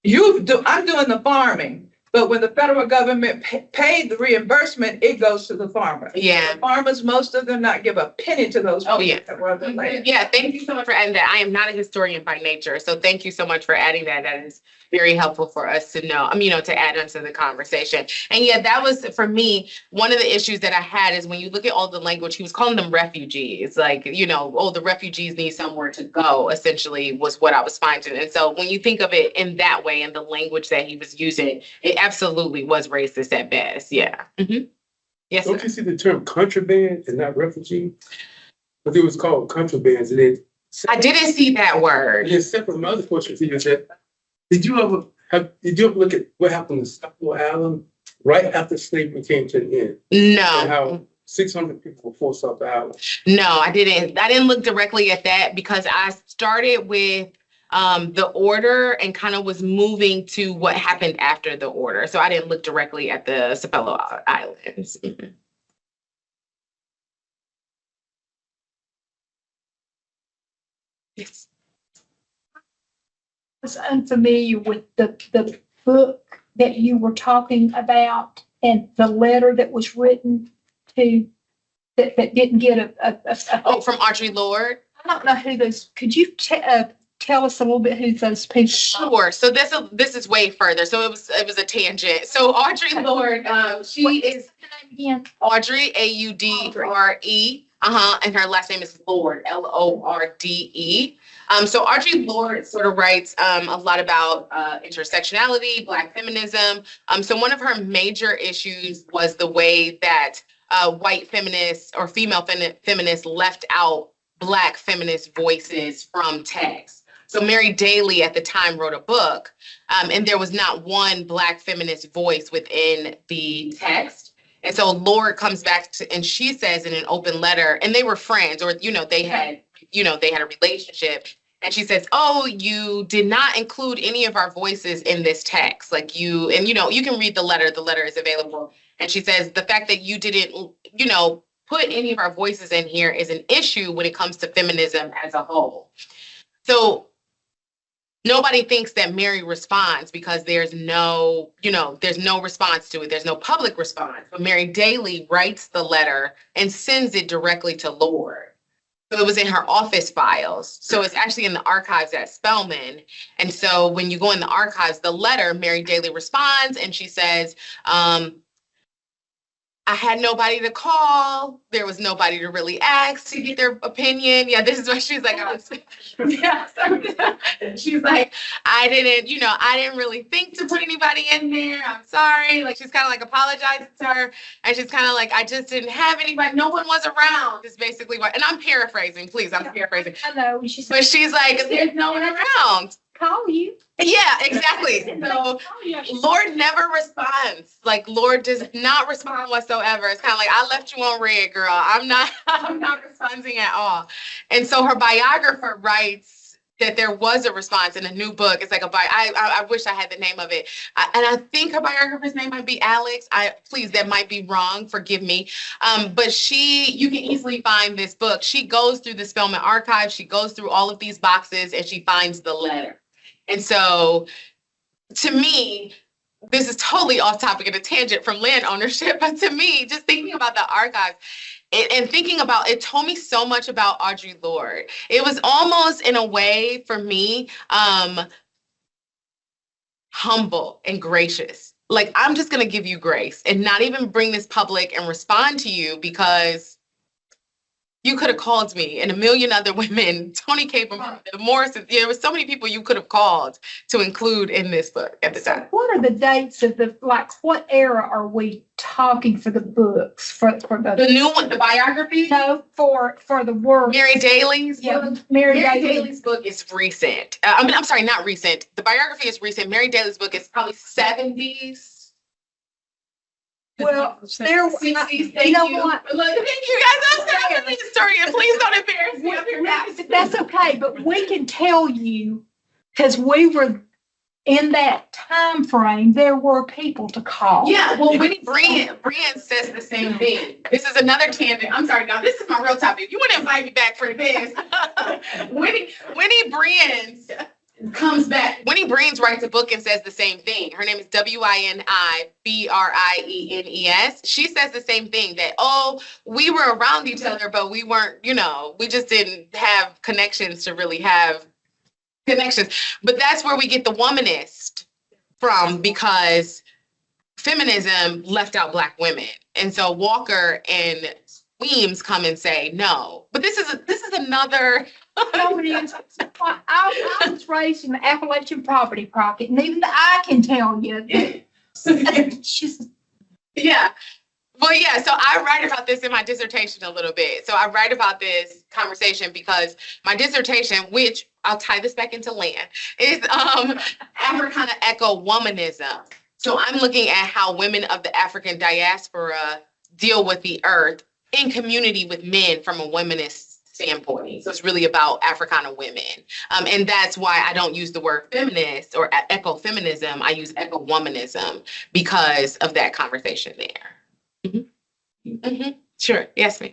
I'm doing the farming. But when the federal government paid the reimbursement, it goes to the farmer. Yeah. The farmers, most of them not give a penny to those people that were on the land. Yeah, thank you so much for adding that. I am not a historian by nature, so thank you so much for adding that. That is very helpful for us to know, to add onto the conversation. And yeah, that was, for me, one of the issues that I had is when you look at all the language, he was calling them refugees. Like, the refugees need somewhere to go, essentially, was what I was finding. And so when you think of it in that way, and the language that he was using, it absolutely was racist at best. Yeah. Yes. Don't you see the term contraband and not refugee? But it was called contrabands. And I didn't see that word. And then separate from other questions here is that did you ever look at what happened to Spelman Island right after slavery came to an end? No. And how 600 people were forced off the island? No, I didn't. I didn't look directly at that because I started with the order and kind of was moving to what happened after the order. So I didn't look directly at the Spelman Islands. Yes. I was unfamiliar with the book that you were talking about and the letter that was written to that didn't get a from Audre Lorde. I don't know who those. Could you tell us a little bit who those people are? Sure. So this is way further. So it was a tangent. So Audre Lorde, she is Audre, Audre. And her last name is Lorde, Lorde. So Audre Lorde sort of writes a lot about intersectionality, Black feminism. So one of her major issues was the way that white feminists or female feminists left out Black feminist voices from text. So Mary Daly at the time wrote a book, and there was not one Black feminist voice within the text. And so Lorde comes back and she says in an open letter, and they were friends, or they had a relationship. And she says, "Oh, you did not include any of our voices in this text. You can read the letter. The letter is available." And she says, "The fact that you didn't, put any of our voices in here is an issue when it comes to feminism as a whole." So nobody thinks that Mary responds because there's no response to it. There's no public response. But Mary Daly writes the letter and sends it directly to Lorde. So it was in her office files. So it's actually in the archives at Spelman. And so when you go in the archives, the letter, Mary Daly responds and she says, I had nobody to call. There was nobody to really ask to get their opinion. Yeah, this is what she's like. She's like, I didn't really think to put anybody in there. I'm sorry. She's kind of apologizing to her. And she's kind of I just didn't have anybody. No one was around. Is basically what, and I'm paraphrasing, please. I'm paraphrasing. I know. But she's like, there's no one around. call you. Yeah, exactly. So Lord never responds. Like Lord does not respond whatsoever. It's kind of like, I left you on red, girl. I'm not responding at all. And so her biographer writes that there was a response in a new book. It's like I wish I had the name of it. And I think her biographer's name might be Alex. Please, that might be wrong. Forgive me. But you can easily find this book. She goes through the Spelman archive. She goes through all of these boxes and she finds the letter. And so to me, this is totally off topic and a tangent from land ownership, but to me, just thinking about the archives and thinking about it told me so much about Audre Lorde. It was almost in a way for me, humble and gracious. Like, I'm just going to give you grace and not even bring this public and respond to you because you could have called me and a million other women, Toni Capon, the Morrisons. There was so many people you could have called to include in this book at the time. What are the dates of what era are we talking for the books, for The new one, the biography? no, for the work? Mary Daly's Yeah, book? Mary Mary Daly. Daly's book is recent. I'm sorry, not recent. The biography is recent. Mary Daly's book is probably 70s. Well, there, 60s, thank you know you. what? Look, thank you guys. I'm a historian. Please don't embarrass me up here, guys. That's okay, but we can tell you, because we were in that time frame, there were people to call. Yeah, well, Winnie Brian says the same thing. This is another tangent. I'm sorry, now this is my real topic. You want to invite me back for this. Winnie Brian comes back. Winnie Brian writes a book and says the same thing. Her name is WINIBRIENES. She says the same thing, that, we were around each other, but we weren't, we just didn't have connections to really have connections. But that's where we get the womanist from, because feminism left out Black women. And so Walker and Weems come and say no. But this is another. No, it is. I was raised in the Appalachian property pocket, and even I can tell you that she's. Yeah. Well, yeah. So I write about this in my dissertation a little bit. So I write about this conversation because my dissertation, which I'll tie this back into land, is Africana eco-womanism. So I'm looking at how women of the African diaspora deal with the earth in community with men from a womanist standpoint. So it's really about Africana women. And that's why I don't use the word feminist or ecofeminism. I use eco-womanism because of that conversation there. Mm-hmm. Mm-hmm. Sure. Yes, ma'am.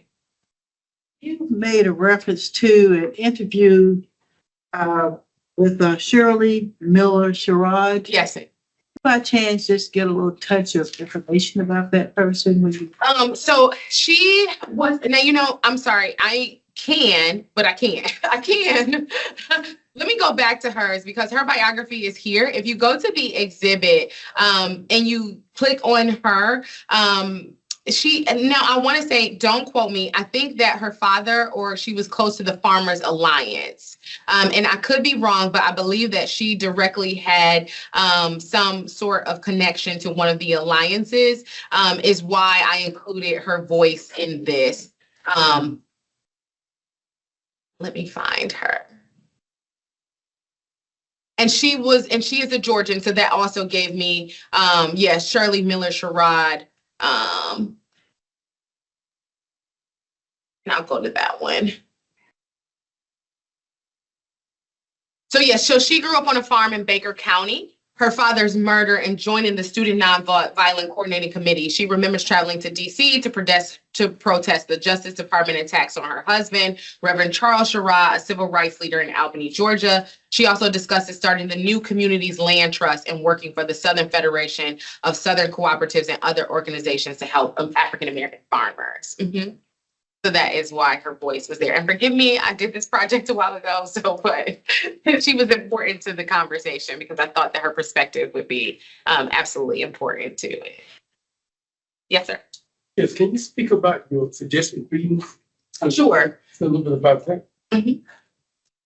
You made a reference to an interview with Shirley Miller Sherrod. Yes, ma'am. By chance, just get a little touch of information about that person when you. So she was, now, I'm sorry, I can. I can. Let me go back to hers because her biography is here. If you go to the exhibit and you click on her, now I want to say, don't quote me. I think that her father, or she was close to the Farmers Alliance. And I could be wrong, but I believe that she directly had some sort of connection to one of the alliances, is why I included her voice in this. Let me find her. And she is a Georgian, so that also gave me, Shirley Miller Sherrod. And I'll go to that one. So she grew up on a farm in Baker County. Her father's murder and joining the Student Nonviolent Coordinating Committee. She remembers traveling to DC to protest the Justice Department attacks on her husband, Reverend Charles Sherrod, a civil rights leader in Albany, Georgia. She also discusses starting the New Communities Land Trust and working for the Southern Federation of Southern Cooperatives and other organizations to help African-American farmers. Mm-hmm. So that is why her voice was there. And forgive me, I did this project a while ago, but she was important to the conversation because I thought that her perspective would be absolutely important to it. Yes, sir. Yes, can you speak about your suggested readings? Sure. A little bit about that. Mm-hmm.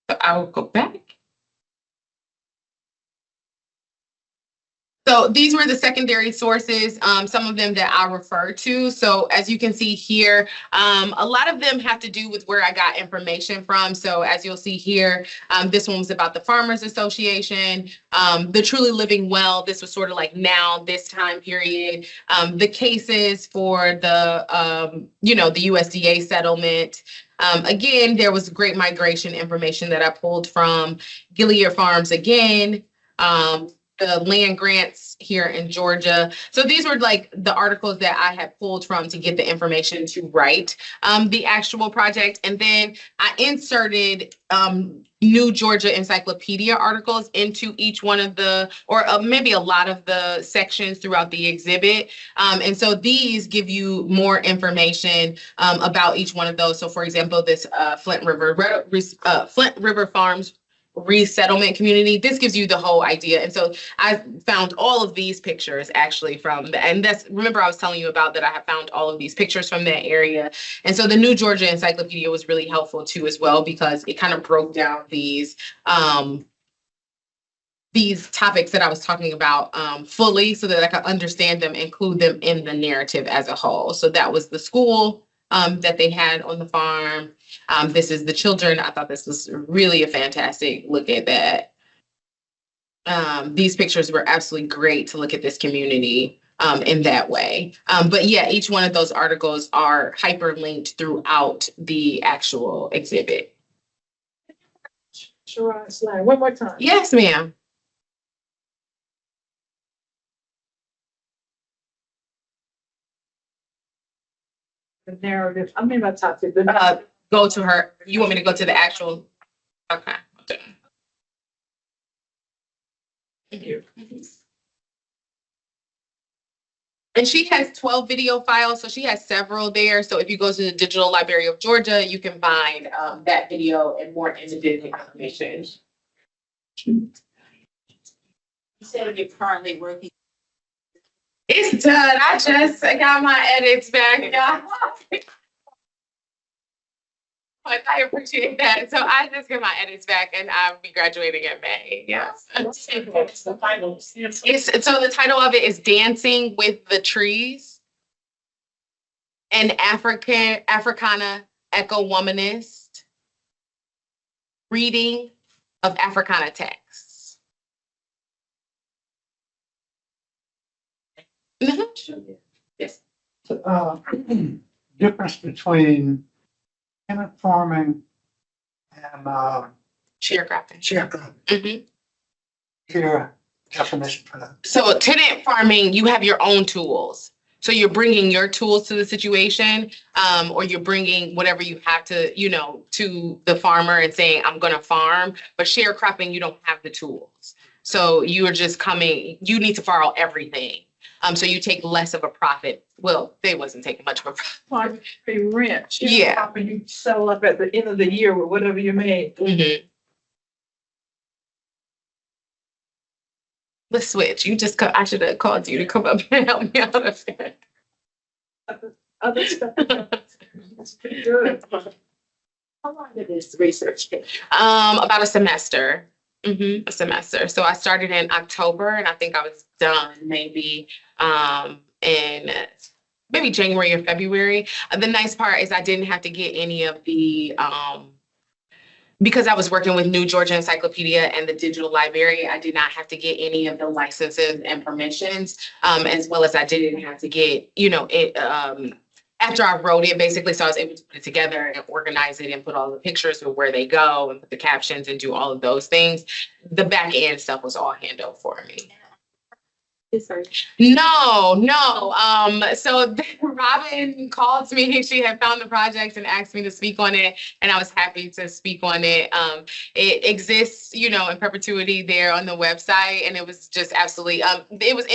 So I will go back. So these were the secondary sources, some of them that I refer to. So as you can see here, a lot of them have to do with where I got information from. So as you'll see here, this one was about the Farmers Association, the Truly Living Well. This was sort of like now, this time period, the cases for the, the USDA settlement. Again, there was great migration information that I pulled from Gilead Farms again, the land grants here in Georgia. So these were like the articles that I had pulled from to get the information to write the actual project. And then I inserted new Georgia Encyclopedia articles into each one of the, or maybe a lot of the sections throughout the exhibit. And so these give you more information about each one of those. So for example, this Flint River Farms resettlement community, this gives you the whole idea. And so I found all of these pictures actually and that's, remember I was telling you about that I have found all of these pictures from that area. And so the New Georgia Encyclopedia was really helpful too as well, because it kind of broke down these topics that I was talking about fully, so that I could understand them, include them in the narrative as a whole. So that was the school that they had on the farm. This is the children. I thought this was really a fantastic look at that. These pictures were absolutely great to look at this community in that way. But yeah, each one of those articles are hyperlinked throughout the actual exhibit. Sure, slide one more time. Yes, ma'am. The narrative. I mean, my top tip. The Go to her. You want me to go to the actual? Okay. Thank you. And she has 12 video files, so she has several there. So if you go to the Digital Library of Georgia, you can find that video and more images and information. You said you're currently working. It's done. I just got my edits back, y'all. But I appreciate that. So I just get my edits back, and I'll be graduating in May. Yes. What's the title? So the title of it is Dancing with the Trees, an Africana eco-womanist reading of Africana texts. Yes. Difference between tenant farming and Sharecropping. sharecropping. Mhm. Here, definition for that. So tenant farming, you have your own tools. So you're bringing your tools to the situation, or you're bringing whatever you have to, to the farmer and saying, I'm going to farm. But sharecropping, you don't have the tools. So you are just coming, you need to borrow everything. So you take less of a profit. Well, they wasn't taking much of a profit. like pay rent. Yeah. And you settle up at the end of the year with whatever you made. Mm-hmm. Let's switch. I should have called you to come up and help me out of it. Other stuff. That's pretty good. How long did this research take? About a semester. A semester. So I started in October, and I think I was done maybe in maybe January or February. The nice part is I didn't have to get any of the because I was working with New Georgia Encyclopedia and the digital library, I did not have to get any of the licenses and permissions, as well as I didn't have to get, after I wrote it, basically, so I was able to put it together and organize it and put all the pictures of where they go and put the captions and do all of those things. The back end stuff was all handled for me. No. So Robin called me. She had found the project and asked me to speak on it, and I was happy to speak on it. It exists, in perpetuity there on the website, and it was just absolutely. It was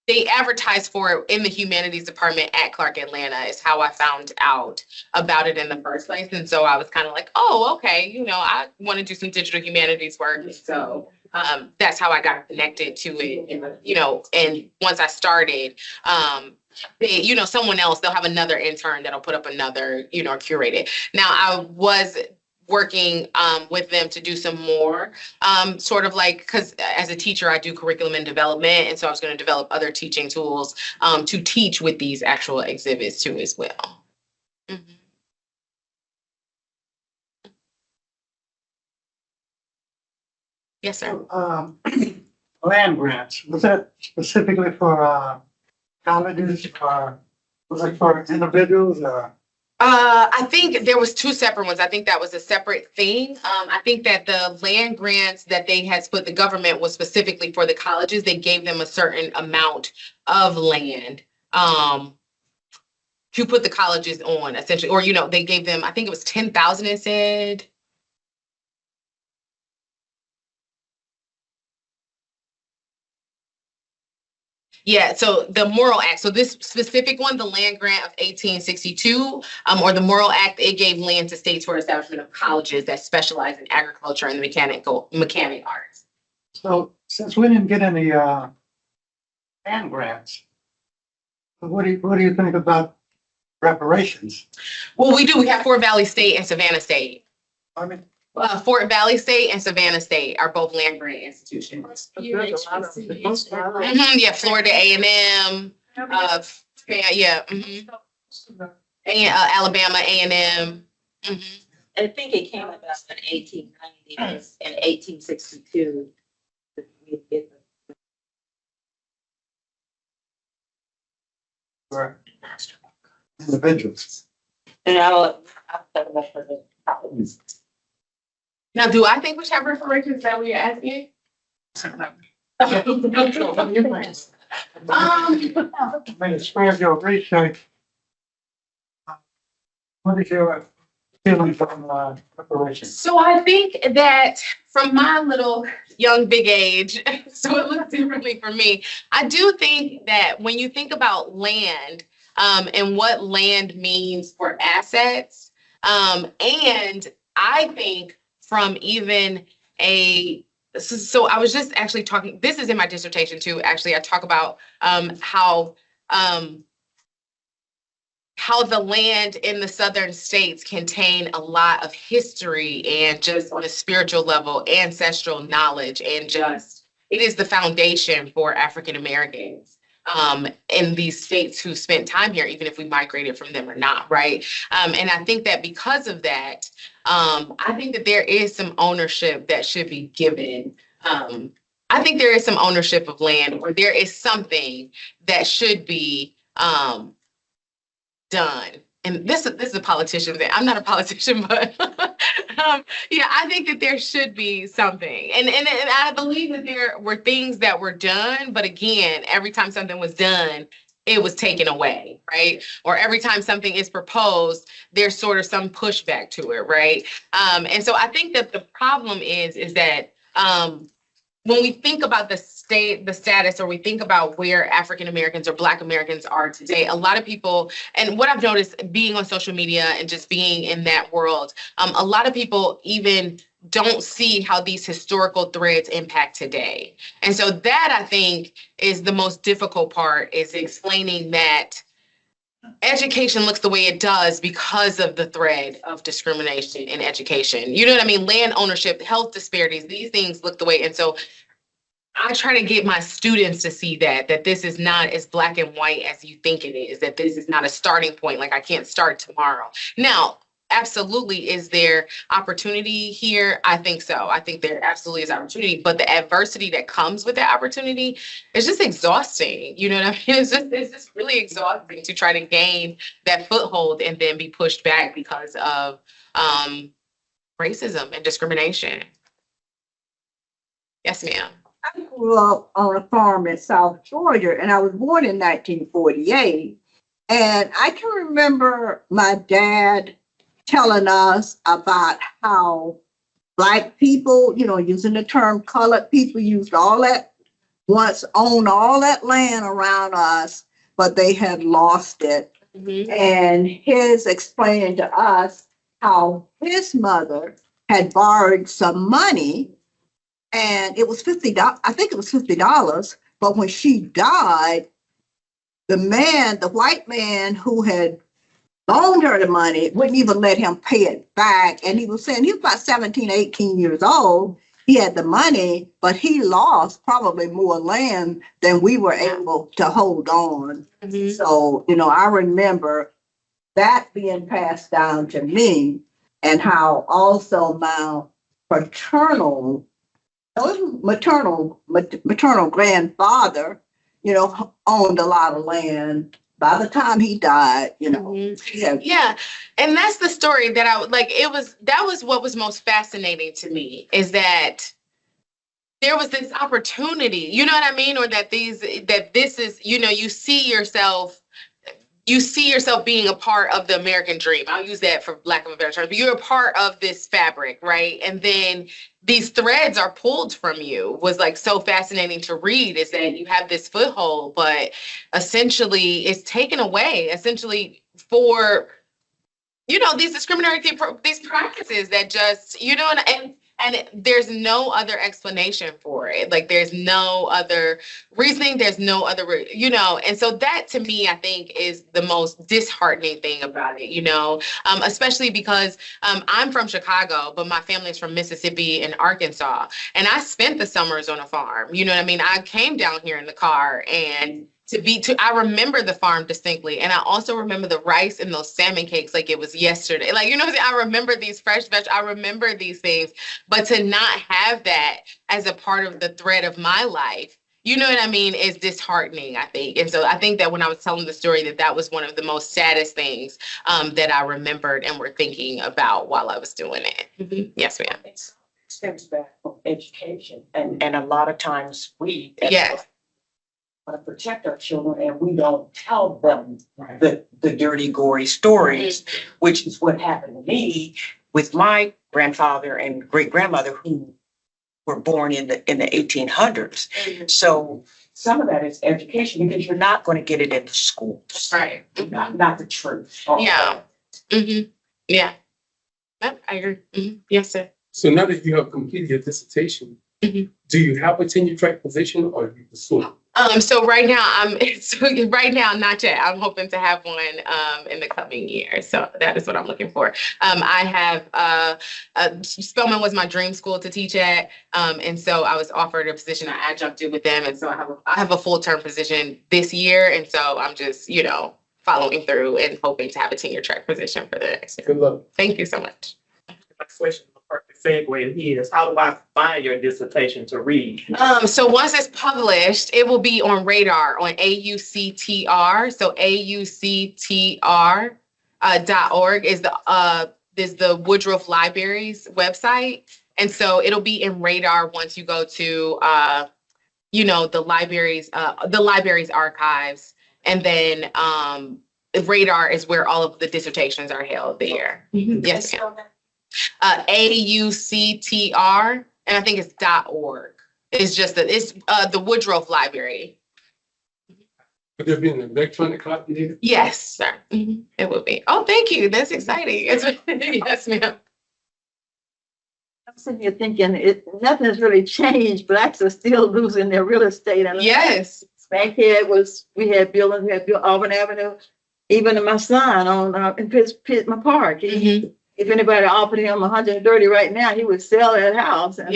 They advertised for it in the Humanities department at Clark Atlanta is how I found out about it in the first place. And so I was kind of like, oh, okay, I want to do some digital humanities work. So that's how I got connected to it. And once I started, someone else, they'll have another intern that'll put up another, curate it. Now working with them to do some more, sort of like, because as a teacher, I do curriculum and development. And so I was going to develop other teaching tools to teach with these actual exhibits too as well. Mhm. Yes, sir. Land grants, was that specifically for colleges or was it for individuals or? I think there was two separate ones. I think that was a separate thing. I think that the land grants that they had split the government was specifically for the colleges. They gave them a certain amount of land to put the colleges on, essentially, or they gave them, I think it was 10,000. It said. Yeah, so the Moral Act, so this specific one, the land grant of 1862, or the Moral Act, it gave land to states for establishment of colleges that specialize in agriculture and mechanic arts. So since we didn't get any land grants, what do you think about reparations? Well, we do. We have Fort Valley State and Savannah State. I mean, Fort Valley State and Savannah State are both land grant institutions. There's a lot of- Yeah, Florida A&M, yeah, and Alabama A&M. I think it came about in 1890 and 1862. for individuals. And I'll talk about for the colleges. Now, do I think we should have reparations? Is that what you're asking? I mean, as far as your research, what is your feelings on reparations? So I think that from my little young big age, so it looks differently for me. I do think that when you think about land and what land means for assets, and I think from even so I was just actually talking, this is in my dissertation too, actually, I talk about how the land in the southern states contain a lot of history and just on a spiritual level, ancestral knowledge, and just, it is the foundation for African Americans in these states who spent time here, even if we migrated from them or not, right? And I think that because of that, I think that there is some ownership that should be given. I think there is some ownership of land, or there is something that should be done. And this is a politician thing. I'm not a politician, but yeah, I think that there should be something. And I believe that there were things that were done, but again, every time something was done, it was taken away, right? Or every time something is proposed, there's sort of some pushback to it, right? And so I think that the problem is that when we think about the status, or we think about where African Americans or Black Americans are today, a lot of people, and what I've noticed being on social media and just being in that world, a lot of people even don't see how these historical threads impact today. And so that, I think, is the most difficult part, is explaining that education looks the way it does because of the thread of discrimination in education. You know what I mean? Land ownership, health disparities, these things look the way. And so I try to get my students to see that this is not as black and white as you think it is, that this is not a starting point. Like, I can't start tomorrow. Now, absolutely, is there opportunity here? I think so. I think there absolutely is opportunity, but the adversity that comes with that opportunity is just exhausting. You know what I mean? It's just really exhausting to try to gain that foothold and then be pushed back because of racism and discrimination. Yes, ma'am. I grew up on a farm in South Georgia, and I was born in 1948. And I can remember my dad telling us about how Black people, using the term colored people, used once owned all that land around us, but they had lost it. Mm-hmm. And his explaining to us how his mother had borrowed some money, and it was $50. I think it was $50. But when she died, the white man who had loaned her the money, wouldn't even let him pay it back. And he was saying he was about 17, 18 years old. He had the money, but he lost probably more land than we were able to hold on. Mhm. So, I remember that being passed down to me, and how also my maternal grandfather, owned a lot of land. By the time he died, Mhm. he had Yeah. And that's the story that I would like. That was what was most fascinating to me, is that there was this opportunity, you know what I mean? Or that this is, you see yourself being a part of the American dream. I'll use that for lack of a better term, but you're a part of this fabric, right? And then these threads are pulled from you was like so fascinating to read, is that you have this foothold, but essentially it's taken away essentially for, these discriminatory these practices that just, and there's no other explanation for it. Like there's no other reasoning. There's no other, and so that to me, I think is the most disheartening thing about it, especially because I'm from Chicago, but my family's from Mississippi and Arkansas. And I spent the summers on a farm. You know what I mean? I came down here in the car, and I remember the farm distinctly. And I also remember the rice and those salmon cakes like it was yesterday. Like, I remember these fresh veg. I remember these things. But to not have that as a part of the thread of my life, you know what I mean, is disheartening, I think. And so I think that when I was telling the story, that was one of the most saddest things that I remembered and were thinking about while I was doing it. Mm-hmm. Yes, ma'am. It stems back from education. And a lot of times we Yes. want to protect our children, and we don't tell them the dirty, gory stories, which is what happened to me with my grandfather and great grandmother, who were born in the 1800s. So some of that is education, because you're not going to get it in the schools, Right. Not the truth. Yeah. Mm-hmm. Yeah. Yep, I agree. Mm-hmm. Yes, sir. So now that you have completed your dissertation, Mhm. do you have a tenure track position, or are you pursuing? So right now, not yet. I'm hoping to have one in the coming year. So that is what I'm looking for. I have Spelman was my dream school to teach at, and so I was offered a position. I adjuncted with them, and so I have a full-term position this year, and so I'm just following through and hoping to have a tenure track position for the next year. Good luck. Thank you so much. My question, the perfect segue is, how do I find your dissertation to read? So once it's published, it will be on Radar on AUCTR. So AUCTR .org is the Woodruff Library's website. And so it'll be in Radar once you go to the library's archives. And then Radar is where all of the dissertations are held there. Yes, ma'am. AUCTR, and I think it's .org. It's just the Woodruff Library. Would there be an electronic copy there? Yes, sir. Mm-hmm. It will be. Oh, thank you. That's exciting. Yes, ma'am. I'm sitting here thinking nothing's really changed. Blacks are still losing their real estate. And yes. Back here we had buildings, we had Auburn Avenue, even in my son in my park. Mm-hmm. If anybody offered him 130 right now, he would sell that house. And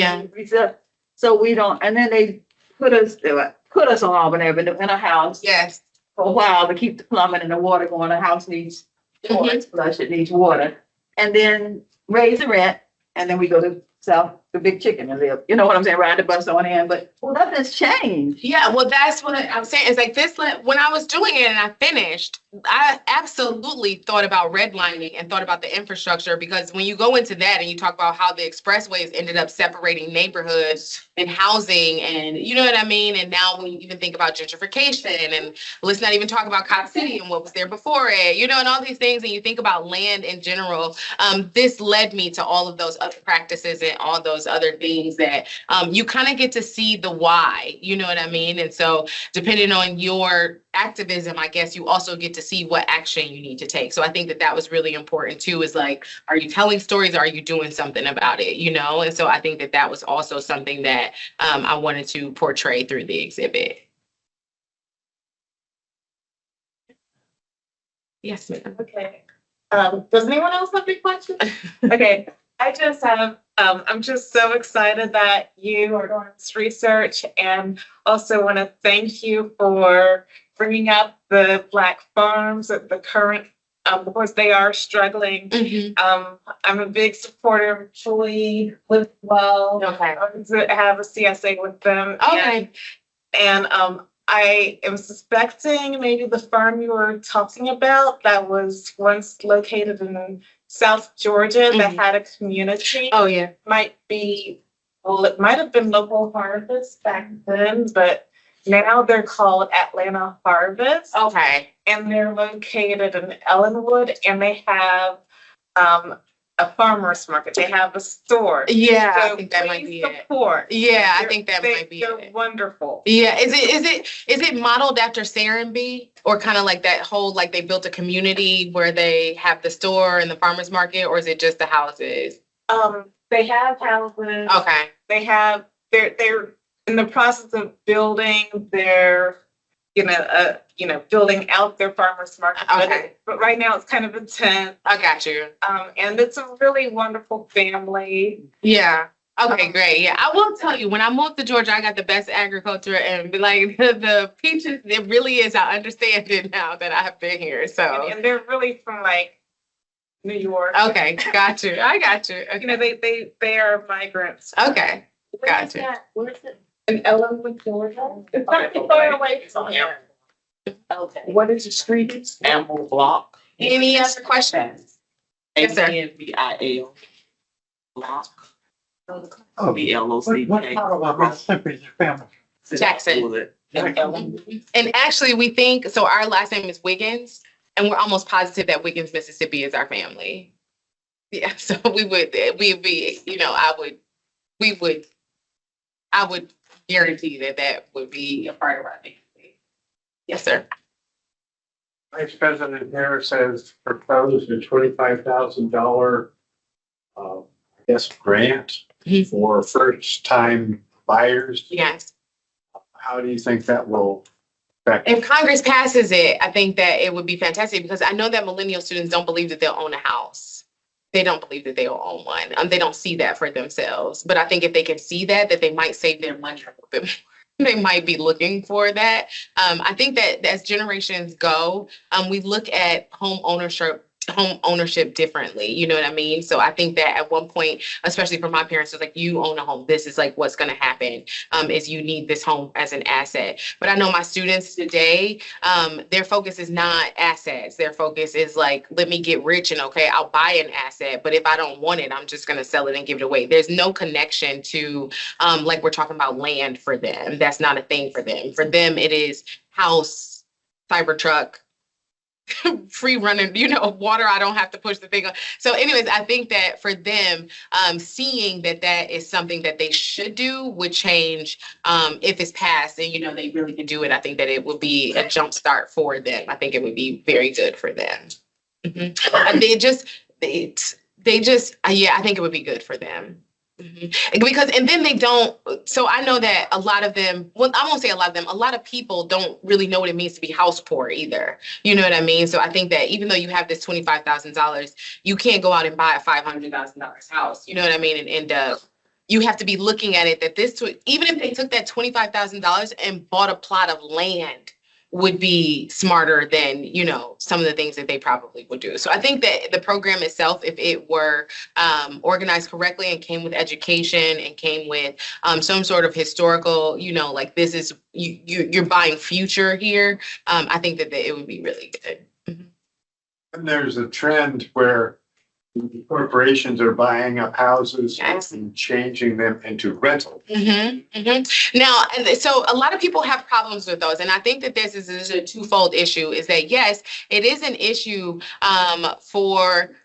so we don't. And then they put us on Auburn Avenue in a house. Yes. For a while to keep the plumbing and the water going. The house needs flush. It needs water. And then raise the rent. And then we go to South the Big Chicken and live. You know what I'm saying? Ride the bus on in. But nothing's changed. Yeah, well, that's what I'm saying. It's like this. When I was doing it and I finished, I absolutely thought about redlining and thought about the infrastructure, because when you go into that and you talk about how the expressways ended up separating neighborhoods and housing, and you know what I mean? And now when you even think about gentrification, and let's not even talk about Cop City and what was there before it, and all these things, and you think about land in general, this led me to all of those other practices and all those other things that you kind of get to see the why, you know what I mean? And so depending on your activism, I guess you also get to see what action you need to take. So I think that was really important too, is like, are you telling stories? Or are you doing something about it? And so I think that was also something that I wanted to portray through the exhibit. Yes, ma'am. Okay. Does anyone else have any questions? Okay, I just have, I'm just so excited that you are doing this research, and also want to thank you for bringing up the Black farms at the current, of course, they are struggling. I'm a big supporter of Truly Live Well. Okay. I have a CSA with them. Okay. And I am suspecting maybe the farm you were talking about that was once located in South Georgia that had a community. Oh, yeah. Might be, well, it might have been Local Harvest back then, but now they're called Atlanta Harvest. Okay. And they're located in Ellenwood, and they have a farmer's market. They have a store. Yeah, So I think that might be it. support. Yeah, I think that might be They're it. wonderful. Yeah, is it modeled after 𝘕𝑚𝑏, or kind of like that whole, like they built a community where they have the store and the farmer's market, or is it just the houses? They have houses. Okay. They have, they're in the process of building their, building out their farmer's market. Okay. But right now it's kind of a tent. I got you. And it's a really wonderful family. Yeah. Okay, great. Yeah, I will tell you, when I moved to Georgia, I got the best agriculture, and like the peaches, it really is. I understand it now that I've been here. So. And they're really from like New York. Okay, got you. I got you. Okay. They are migrants. Okay, got you. Where is it? In Ellenwood, Georgia. It's not too Okay. far away from here. Okay. What is the street? Amble Block. Any other questions? Yes, sir. AMBIL Block. Oh, BLOC. what part of Mississippi is your family? Jackson. And actually, we think, so our last name is Wiggins, and we're almost positive that Wiggins, Mississippi is our family. Yeah, so we'd be, I would guarantee that would be a part of our family. Yes, sir. Vice President Harris has proposed a $25,000, grant for first-time buyers. Yes. How do you think that will affect? If Congress passes it, I think that it would be fantastic, because I know that millennial students don't believe that they'll own a house. They don't believe that they'll own one. They don't see that for themselves. But I think if they can see that they might save their money a little bit more. They might be looking for that. I think that as generations go, we look at home ownership differently. You know what I mean? So I think that at one point, especially for my parents, it's like, you own a home. This is like what's going to happen, is you need this home as an asset. But I know my students today, their focus is not assets. Their focus is like, let me get rich, and okay, I'll buy an asset, but if I don't want it, I'm just going to sell it and give it away. There's no connection to, like we're talking about land for them. That's not a thing for them. For them, it is house, Cybertruck, free running, water. I don't have to push the thing on. So anyways, I think that for them, seeing that is something that they should do would change, if it's passed and, they really can do it. I think that it would be a jump start for them. I think it would be very good for them. I think it would be good for them. Because, and then they don't, so I know that a lot of them, well, I won't say a lot of them, a lot of people don't really know what it means to be house poor either. You know what I mean? So I think that even though you have this $25,000, you can't go out and buy a $500,000 house. You know what I mean? And you have to be looking at it that even if they took that $25,000 and bought a plot of land, would be smarter than, some of the things that they probably would do. So I think that the program itself, if it were organized correctly and came with education and came with some sort of historical, like this is, you're buying future here, I think that it would be really good. And there's a trend where corporations are buying up houses and changing them into rental. Now, so a lot of people have problems with those. And I think that this is a twofold issue, is that, yes, it is an issue for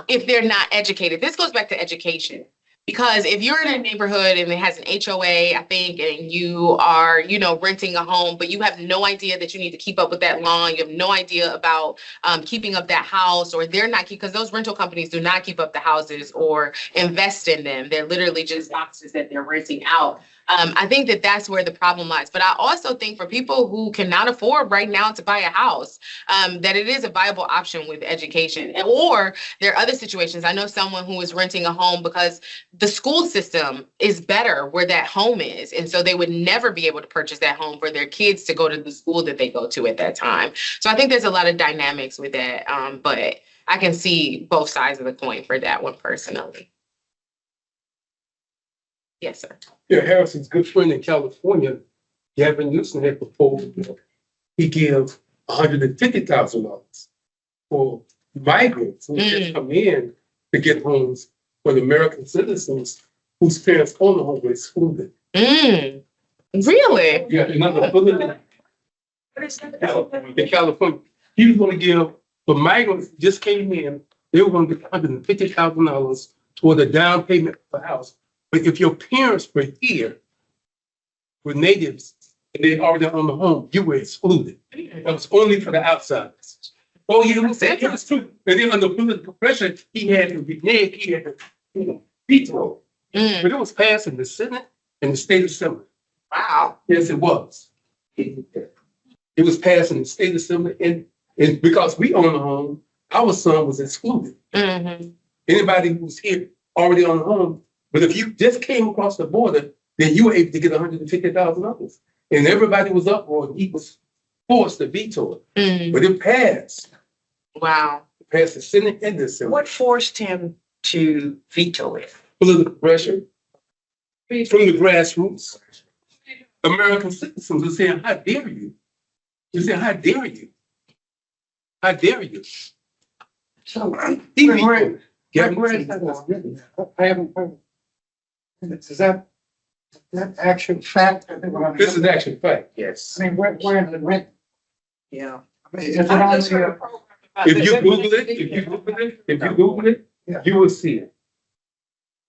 if they're not educated. This goes back to education. Because if you're in a neighborhood and it has an HOA, I think, and you are, renting a home, but you have no idea that you need to keep up with that lawn, you have no idea about keeping up that house, or they're not, because those rental companies do not keep up the houses or invest in them. They're literally just boxes that they're renting out. I think that that's where the problem lies. But I also think for people who cannot afford right now to buy a house, that it is a viable option with education. Or there are other situations. I know someone who is renting a home because the school system is better where that home is. And so they would never be able to purchase that home for their kids to go to the school that they go to at that time. So I think there's a lot of dynamics with that. But I can see both sides of the coin for that one personally. Yes, sir. Yeah, Harrison's good friend in California, Gavin Newsom, had proposed he give $150,000 for migrants who just come in to get homes for the American citizens whose parents own the home were excluded. Really? Yeah, another bullet. In California, he was going to give for migrants who just came in. They were going to get $150,000 toward the down payment for the house. But if your parents were here, were natives, and they already owned the home, you were excluded. That was only for the outsiders. Oh, yeah, it was true. And then under political pressure, he had to renege, he had to veto. But it was passed in the Senate and the state assembly. Wow. Yes, it was. It was passed in the state assembly, and because we own the home, our son was excluded. Anybody who was here already on the home, but if you just came across the border, then you were able to get $150,000. And everybody was uproar, and he was forced to veto it. But it passed. Wow. It passed the Senate and the Assembly. What forced him to veto it? Political pressure from the grassroots. American citizens were saying, how dare you? They said, how dare you? How dare you? So, He where vetoed is that? I haven't heard. Is that actual fact? This is actually fact, Yes. I mean, where is it written? Yeah. I mean, is it on the, if you Google it, you will see it.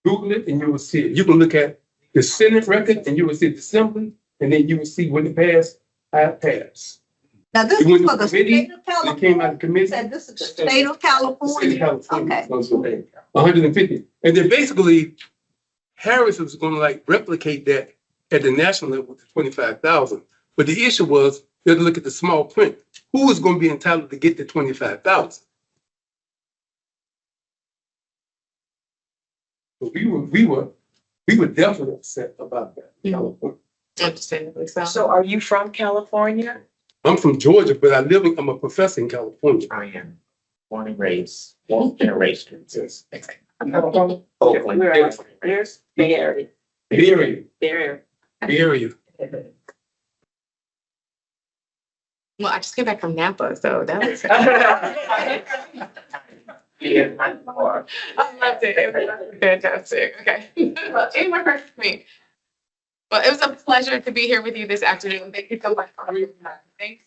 Google it and you will see it. You can look at the Senate record and you will see the Assembly, and then you will see when it passed, how it passed. Now, this It is went for to the committee, state of it came out California. of committee. Said this is the state of California. Okay. 150. And then basically, Harris was going to like replicate that at the national level to 25,000. But the issue was, you have to look at the small print. Who is going to be entitled to get the 25,000? So we were definitely upset about that. in California. Understandably so. So are you from California? I'm from Georgia, but I'm a professor in California. I am born and raised, one generation. Yes. Oakland. Where's Bay Area? The area. There. The area. Well, I just came back from Napa, so that was. Yeah, I know. I loved it. It was fantastic. Okay. Well, any more questions for me? Well, it was a pleasure to be here with you this afternoon. Thank you so much for coming. Thanks.